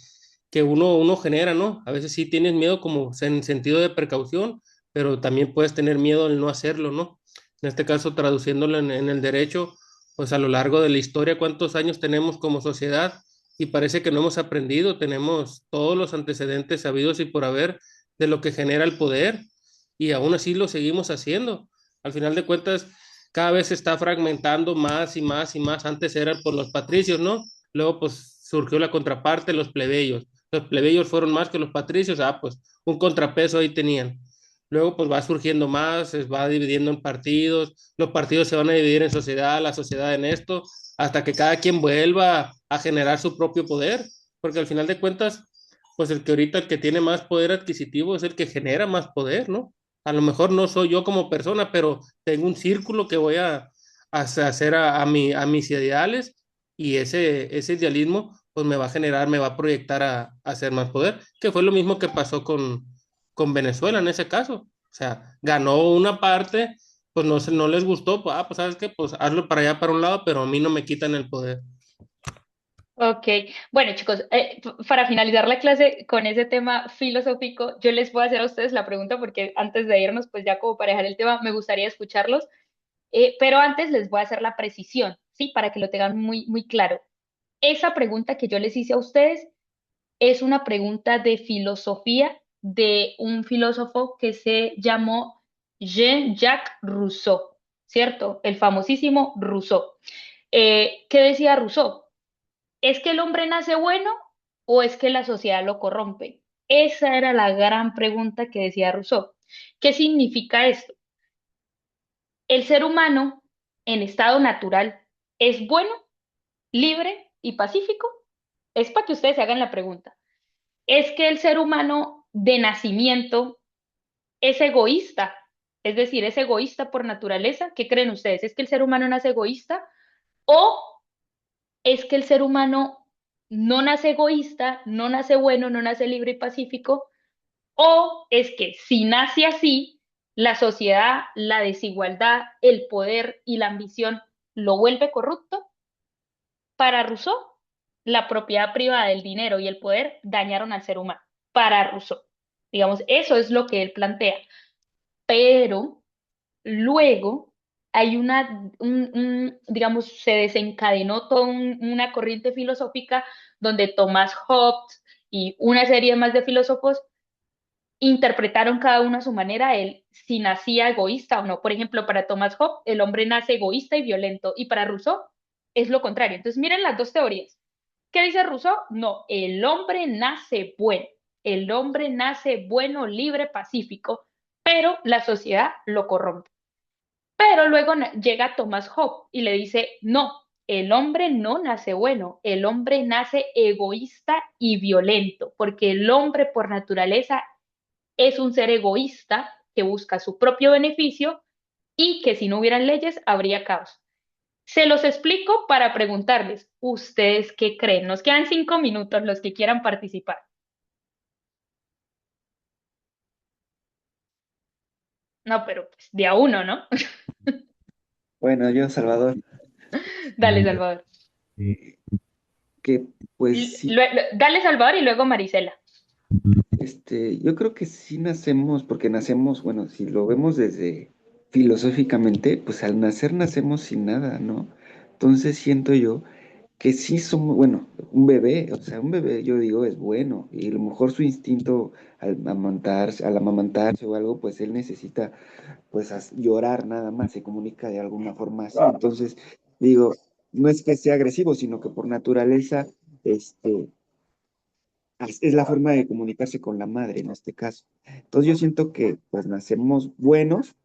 uno genera, ¿no? A veces sí tienes miedo como en sentido de precaución, pero también puedes tener miedo al no hacerlo, ¿no? En este caso, traduciéndolo en el derecho, pues a lo largo de la historia, ¿cuántos años tenemos como sociedad? Y parece que no hemos aprendido, tenemos todos los antecedentes sabidos y por haber de lo que genera el poder, y aún así lo seguimos haciendo. Al final de cuentas, cada vez se está fragmentando más y más y más. Antes eran por los patricios, ¿no? Luego pues surgió la contraparte, los plebeyos. Los plebeyos fueron más que los patricios, pues un contrapeso ahí tenían. Luego pues va surgiendo más, se va dividiendo en partidos, los partidos se van a dividir en sociedad, la sociedad en esto, hasta que cada quien vuelva a generar su propio poder, porque al final de cuentas, pues el que ahorita el que tiene más poder adquisitivo es el que genera más poder, ¿no? A lo mejor no soy yo como persona, pero tengo un círculo que voy a hacer a mis ideales, y ese idealismo pues me va a generar, me va a proyectar a hacer más poder, que fue lo mismo que pasó con Venezuela en ese caso. O sea, ganó una parte, pues no les gustó, pues sabes qué, pues hazlo para allá, para un lado, pero a mí no me quitan el poder. ok, bueno chicos, para finalizar la clase con ese tema filosófico, yo les voy a hacer a ustedes la pregunta porque antes de irnos, pues ya como para dejar el tema, me gustaría escucharlos. Pero antes les voy a hacer la precisión, ¿sí? Para que lo tengan muy, muy claro. Esa pregunta que yo les hice a ustedes es una pregunta de filosofía de un filósofo que se llamó Jean-Jacques Rousseau, ¿cierto? El famosísimo Rousseau. ¿Qué decía Rousseau? ¿Es que el hombre nace bueno o es que la sociedad lo corrompe? Esa era la gran pregunta que decía Rousseau. ¿Qué significa esto? El ser humano en estado natural es bueno, libre y pacífico. Es para que ustedes se hagan la pregunta. ¿Es que el ser humano de nacimiento es egoísta? Es decir, ¿es egoísta por naturaleza? ¿Qué creen ustedes? ¿Es que el ser humano nace egoísta? ¿O es que el ser humano no nace egoísta, no nace bueno, no nace libre y pacífico? ¿O es que si nace así, la sociedad, la desigualdad, el poder y la ambición lo vuelve corrupto? Para Rousseau, la propiedad privada del dinero y el poder dañaron al ser humano. Para Rousseau. Digamos, eso es lo que él plantea. Pero luego hay digamos, se desencadenó toda una corriente filosófica donde Thomas Hobbes y una serie más de filósofos interpretaron cada uno a su manera el si nacía egoísta o no. Por ejemplo, para Thomas Hobbes, el hombre nace egoísta y violento, y para Rousseau es lo contrario. Entonces, miren las dos teorías. ¿Qué dice Rousseau? No, el hombre nace bueno, el hombre nace bueno, libre, pacífico, pero la sociedad lo corrompe. Pero luego llega Thomas Hobbes y le dice, no, el hombre no nace bueno, el hombre nace egoísta y violento, porque el hombre por naturaleza es un ser egoísta que busca su propio beneficio y que si no hubieran leyes habría caos. Se los explico para preguntarles, ¿ustedes qué creen? Nos quedan 5 minutos los que quieran participar. No, pero pues de a uno, ¿no? Bueno, yo, Salvador, Dale, Salvador. eh, que pues sí, Dale, Salvador, y luego Marisela. yo creo que sí nacemos, porque nacemos, bueno, si lo vemos desde filosóficamente, pues al nacer nacemos sin nada, ¿no? Entonces siento yo que sí somos, bueno, un bebé, o sea, un bebé yo digo es bueno, y a lo mejor su instinto al amamantarse o algo, pues él necesita pues llorar nada más, se comunica de alguna forma así. Entonces, digo, no es que sea agresivo, sino que por naturaleza, es la forma de comunicarse con la madre en este caso. Entonces yo siento que pues nacemos buenos,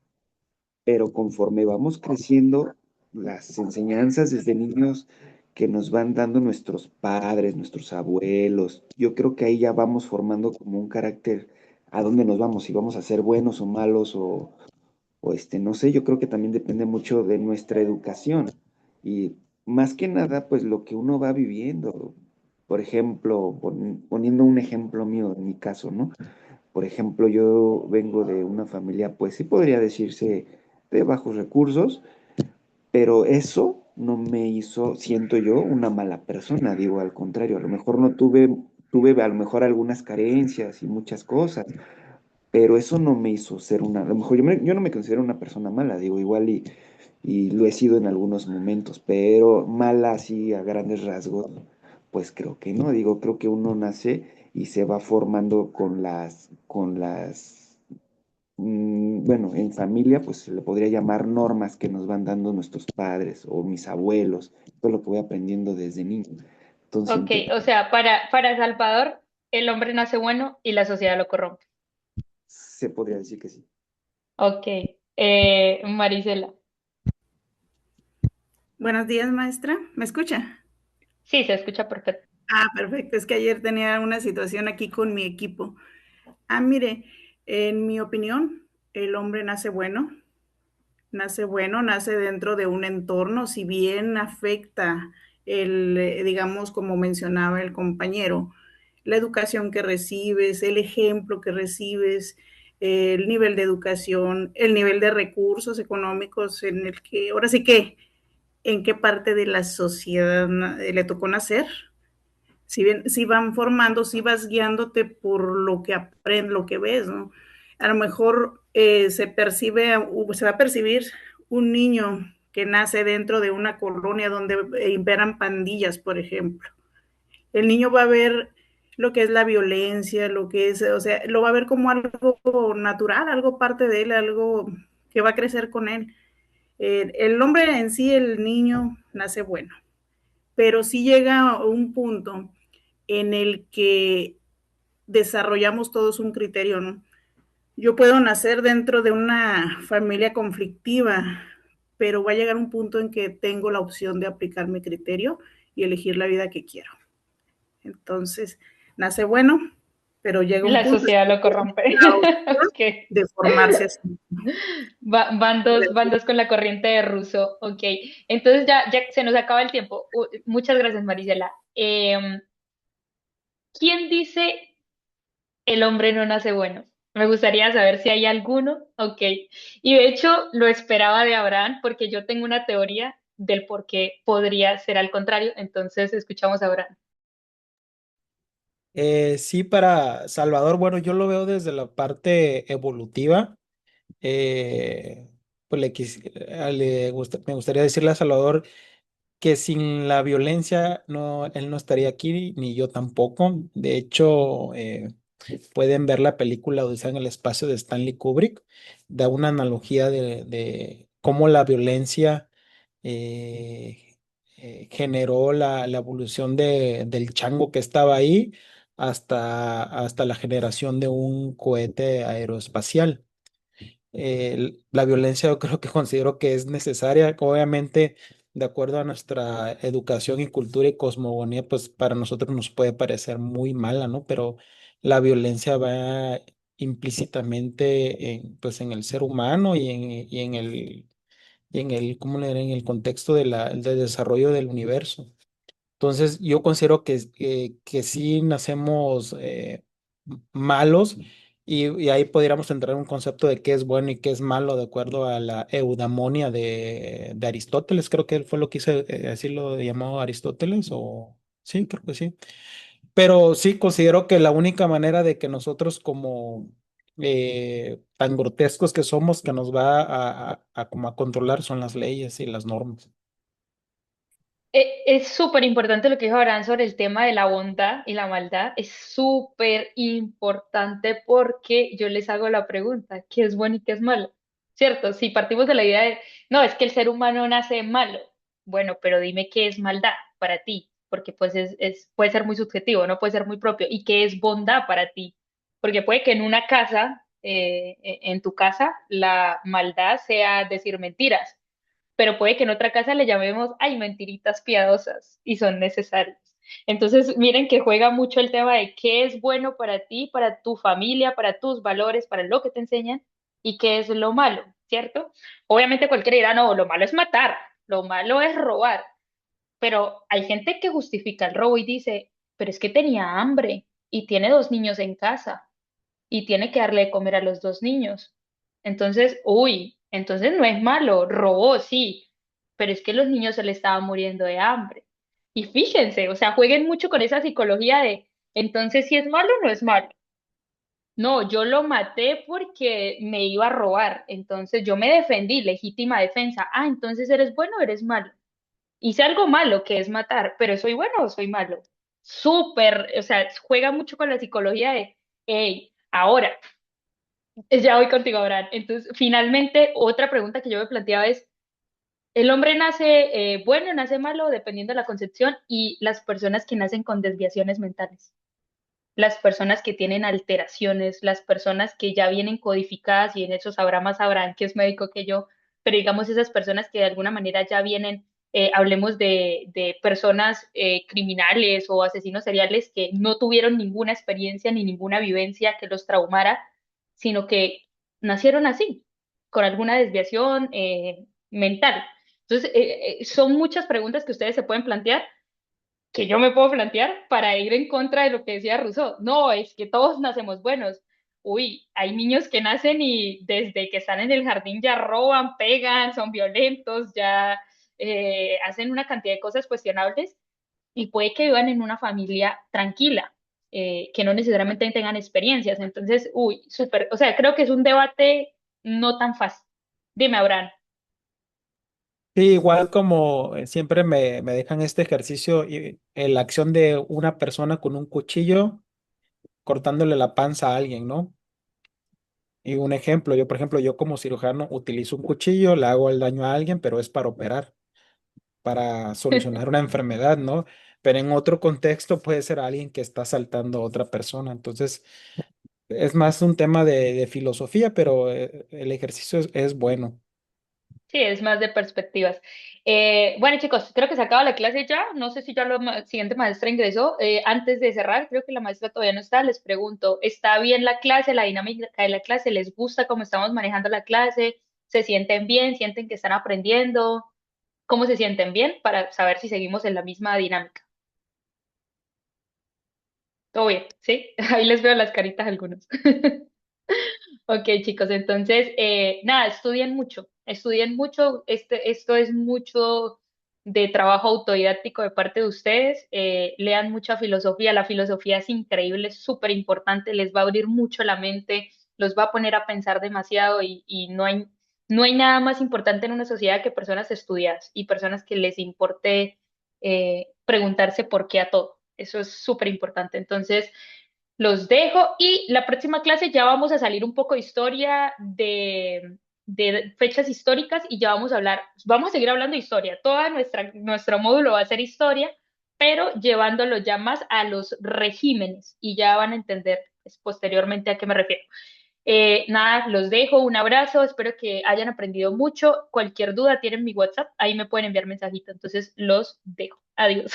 pero conforme vamos creciendo, las enseñanzas desde niños que nos van dando nuestros padres, nuestros abuelos, yo creo que ahí ya vamos formando como un carácter a dónde nos vamos, si vamos a ser buenos o malos o no sé, yo creo que también depende mucho de nuestra educación y más que nada, pues lo que uno va viviendo. Por ejemplo, poniendo un ejemplo mío, en mi caso, ¿no? Por ejemplo, yo vengo de una familia, pues sí podría decirse de bajos recursos, pero eso no me hizo, siento yo, una mala persona, digo, al contrario, a lo mejor no tuve a lo mejor algunas carencias y muchas cosas, pero eso no me hizo ser a lo mejor yo no me considero una persona mala, digo, igual y lo he sido en algunos momentos, pero mala así a grandes rasgos, pues creo que no, digo, creo que uno nace y se va formando bueno, en familia, pues se le podría llamar normas que nos van dando nuestros padres o mis abuelos, todo lo que voy aprendiendo desde niño. Entonces Ok, siento que o sea, para Salvador, el hombre nace bueno y la sociedad lo corrompe. se podría decir que sí. Ok, Marisela. Buenos días, maestra. ¿Me escucha? Sí, se escucha perfecto. Ah, perfecto. Es que ayer tenía una situación aquí con mi equipo. Mire, en mi opinión, el hombre nace bueno, nace dentro de un entorno, si bien afecta digamos, como mencionaba el compañero, la educación que recibes, el ejemplo que recibes, el nivel de educación, el nivel de recursos económicos en el que, ahora sí que en qué parte de la sociedad le tocó nacer. Si bien, si van formando, si vas guiándote por lo que aprendes, lo que ves, ¿no? A lo mejor se va a percibir un niño que nace dentro de una colonia donde imperan pandillas, por ejemplo. El niño va a ver lo que es la violencia, lo que es, o sea, lo va a ver como algo natural, algo parte de él, algo que va a crecer con él. El hombre en sí, el niño, nace bueno, pero sí llega a un punto en el que desarrollamos todos un criterio, ¿no? Yo puedo nacer dentro de una familia conflictiva, pero va a llegar un punto en que tengo la opción de aplicar mi criterio y elegir la vida que quiero. Entonces, nace bueno, pero llega un La punto sociedad lo en que corrompe. tiene la opción Ok. de formarse así. Van dos con la corriente de ruso. Ok. Entonces ya se nos acaba el tiempo. Muchas gracias, Marisela. ¿Quién dice el hombre no nace bueno? Me gustaría saber si hay alguno. Ok. Y de hecho lo esperaba de Abraham porque yo tengo una teoría del por qué podría ser al contrario. Entonces escuchamos a Abraham. Sí, para Salvador, bueno, yo lo veo desde la parte evolutiva. Eh, pues me gustaría decirle a Salvador que sin la violencia no, él no estaría aquí, ni yo tampoco. De hecho, pueden ver la película Odisea en el espacio de Stanley Kubrick, da una analogía de cómo la violencia eh, generó la evolución del chango que estaba ahí hasta la generación de un cohete aeroespacial. La violencia yo creo que considero que es necesaria, obviamente, de acuerdo a nuestra educación y cultura y cosmogonía, pues para nosotros nos puede parecer muy mala, ¿no? Pero la violencia va implícitamente pues en el ser humano ¿cómo le diré? En el contexto del desarrollo del universo. Entonces, yo considero que sí nacemos malos y ahí podríamos entrar en un concepto de qué es bueno y qué es malo de acuerdo a la eudaimonia de Aristóteles. Creo que él fue lo que hizo, así lo llamó Aristóteles, o sí, creo que sí. Pero sí considero que la única manera de que nosotros como tan grotescos que somos, que nos va como a controlar son las leyes y las normas. Es súper importante lo que dijo Abraham sobre el tema de la bondad y la maldad. Es súper importante porque yo les hago la pregunta, ¿qué es bueno y qué es malo? ¿Cierto? Si partimos de la idea de, no, es que el ser humano nace malo. Bueno, pero dime qué es maldad para ti, porque pues puede ser muy subjetivo, no puede ser muy propio. ¿Y qué es bondad para ti? Porque puede que en una casa, en tu casa, la maldad sea decir mentiras, pero puede que en otra casa le llamemos, ay, mentiritas piadosas y son necesarias. Entonces, miren que juega mucho el tema de qué es bueno para ti, para tu familia, para tus valores, para lo que te enseñan y qué es lo malo, ¿cierto? Obviamente cualquiera dirá, no, lo malo es matar, lo malo es robar, pero hay gente que justifica el robo y dice, pero es que tenía hambre y tiene dos niños en casa y tiene que darle de comer a los dos niños. Entonces, uy, entonces no es malo, robó, sí, pero es que los niños se le estaban muriendo de hambre. Y fíjense, o sea, jueguen mucho con esa psicología de, entonces si es malo o no es malo. No, yo lo maté porque me iba a robar, entonces yo me defendí, legítima defensa. Ah, entonces eres bueno o eres malo. Hice algo malo que es matar, pero soy bueno o soy malo. Súper, o sea, juega mucho con la psicología de, hey, ahora, ya voy contigo, Abraham. Entonces, finalmente, otra pregunta que yo me planteaba es, ¿el hombre nace bueno, nace malo, dependiendo de la concepción, y las personas que nacen con desviaciones mentales? Las personas que tienen alteraciones, las personas que ya vienen codificadas, y en eso sabrá más Abraham, que es médico que yo, pero digamos esas personas que de alguna manera ya vienen, hablemos de personas criminales o asesinos seriales que no tuvieron ninguna experiencia ni ninguna vivencia que los traumara, sino que nacieron así, con alguna desviación mental. Entonces, son muchas preguntas que ustedes se pueden plantear, que yo me puedo plantear para ir en contra de lo que decía Rousseau. No, es que todos nacemos buenos. Uy, hay niños que nacen y desde que están en el jardín ya roban, pegan, son violentos, ya hacen una cantidad de cosas cuestionables y puede que vivan en una familia tranquila, que no necesariamente tengan experiencias. Entonces, uy, súper, o sea, creo que es un debate no tan fácil. Dime, Abraham. Sí, igual como siempre me dejan este ejercicio y la acción de una persona con un cuchillo cortándole la panza a alguien, ¿no? Y un ejemplo, yo por ejemplo, yo como cirujano utilizo un cuchillo, le hago el daño a alguien, pero es para operar, para solucionar una enfermedad, ¿no? Pero en otro contexto puede ser alguien que está asaltando a otra persona. Entonces, es más un tema de filosofía, pero el ejercicio es bueno. Sí, es más de perspectivas. Bueno, chicos, creo que se acaba la clase ya. No sé si ya la siguiente maestra ingresó. Antes de cerrar, creo que la maestra todavía no está. Les pregunto, ¿está bien la clase, la dinámica de la clase? ¿Les gusta cómo estamos manejando la clase? ¿Se sienten bien? ¿Sienten que están aprendiendo? ¿Cómo se sienten bien? Para saber si seguimos en la misma dinámica. Todo bien, ¿sí? Ahí les veo las caritas a algunos. Ok, chicos, entonces, nada, estudien mucho, esto es mucho de trabajo autodidáctico de parte de ustedes, lean mucha filosofía, la filosofía es increíble, es súper importante, les va a abrir mucho la mente, los va a poner a pensar demasiado y no hay, no hay nada más importante en una sociedad que personas estudiadas y personas que les importe preguntarse por qué a todo. Eso es súper importante. Entonces, los dejo y la próxima clase ya vamos a salir un poco de historia de fechas históricas y ya vamos a seguir hablando de historia. Nuestro módulo va a ser historia, pero llevándolo ya más a los regímenes y ya van a entender pues, posteriormente a qué me refiero. Nada, los dejo, un abrazo, espero que hayan aprendido mucho. Cualquier duda tienen mi WhatsApp, ahí me pueden enviar mensajito, entonces los dejo. Adiós.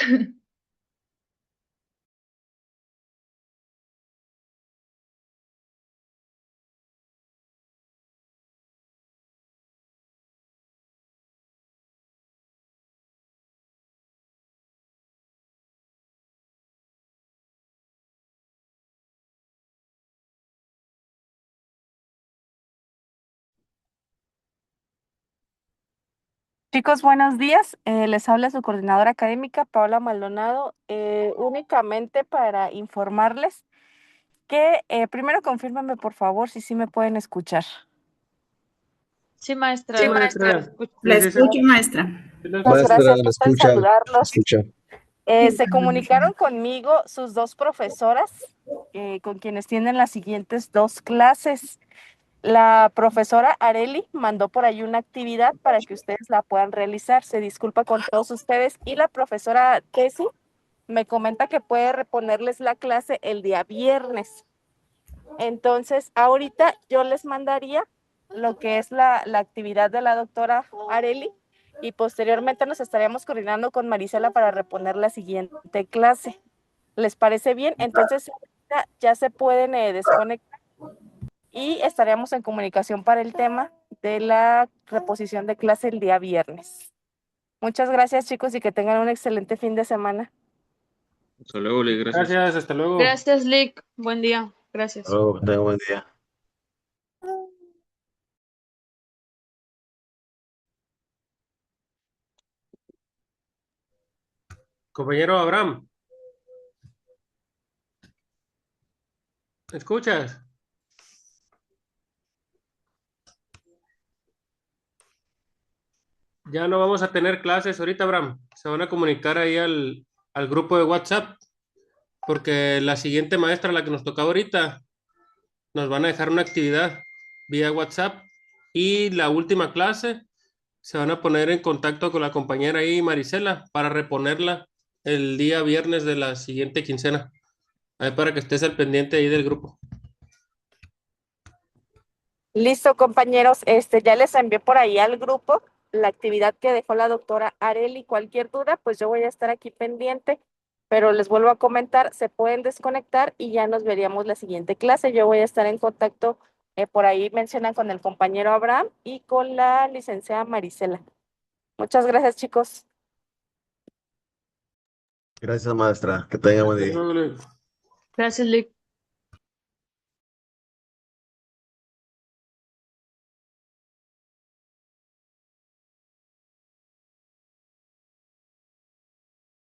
Chicos, buenos días. Les habla su coordinadora académica, Paola Maldonado. Únicamente para informarles que primero confírmame por favor si sí me pueden escuchar. Sí, maestra. Sí, maestra. La Sí, sí, sí. escucho, maestra. Muchas Maestra, gracias, la gusto en escucha, saludarlos. escucha. Se comunicaron conmigo sus dos profesoras, con quienes tienen las siguientes dos clases. La profesora Areli mandó por ahí una actividad para que ustedes la puedan realizar. Se disculpa con todos ustedes. Y la profesora Tessy me comenta que puede reponerles la clase el día viernes. Entonces, ahorita yo les mandaría lo que es la actividad de la doctora Areli y posteriormente nos estaríamos coordinando con Marisela para reponer la siguiente clase. ¿Les parece bien? Entonces, ya se pueden desconectar y estaríamos en comunicación para el tema de la reposición de clase el día viernes. Muchas gracias, chicos, y que tengan un excelente fin de semana. Hasta luego, Lee, gracias. Gracias, hasta luego. Gracias, Lick. Buen día. Gracias. Hasta luego, que tenga buen día. Compañero Abraham, ¿me escuchas? Ya no vamos a tener clases ahorita, Abraham. Se van a comunicar ahí al grupo de WhatsApp, porque la siguiente maestra, la que nos tocaba ahorita, nos van a dejar una actividad vía WhatsApp y la última clase se van a poner en contacto con la compañera ahí, Marisela, para reponerla el día viernes de la siguiente quincena. Ahí para que estés al pendiente ahí del grupo. Listo, compañeros. Ya les envié por ahí al grupo la actividad que dejó la doctora Areli. Cualquier duda, pues yo voy a estar aquí pendiente, pero les vuelvo a comentar, se pueden desconectar y ya nos veríamos la siguiente clase. Yo voy a estar en contacto, por ahí mencionan con el compañero Abraham y con la licenciada Marisela. Muchas gracias, chicos. Gracias, maestra. Que tenga buen Hasta día. luego, Luis. Gracias, Lick.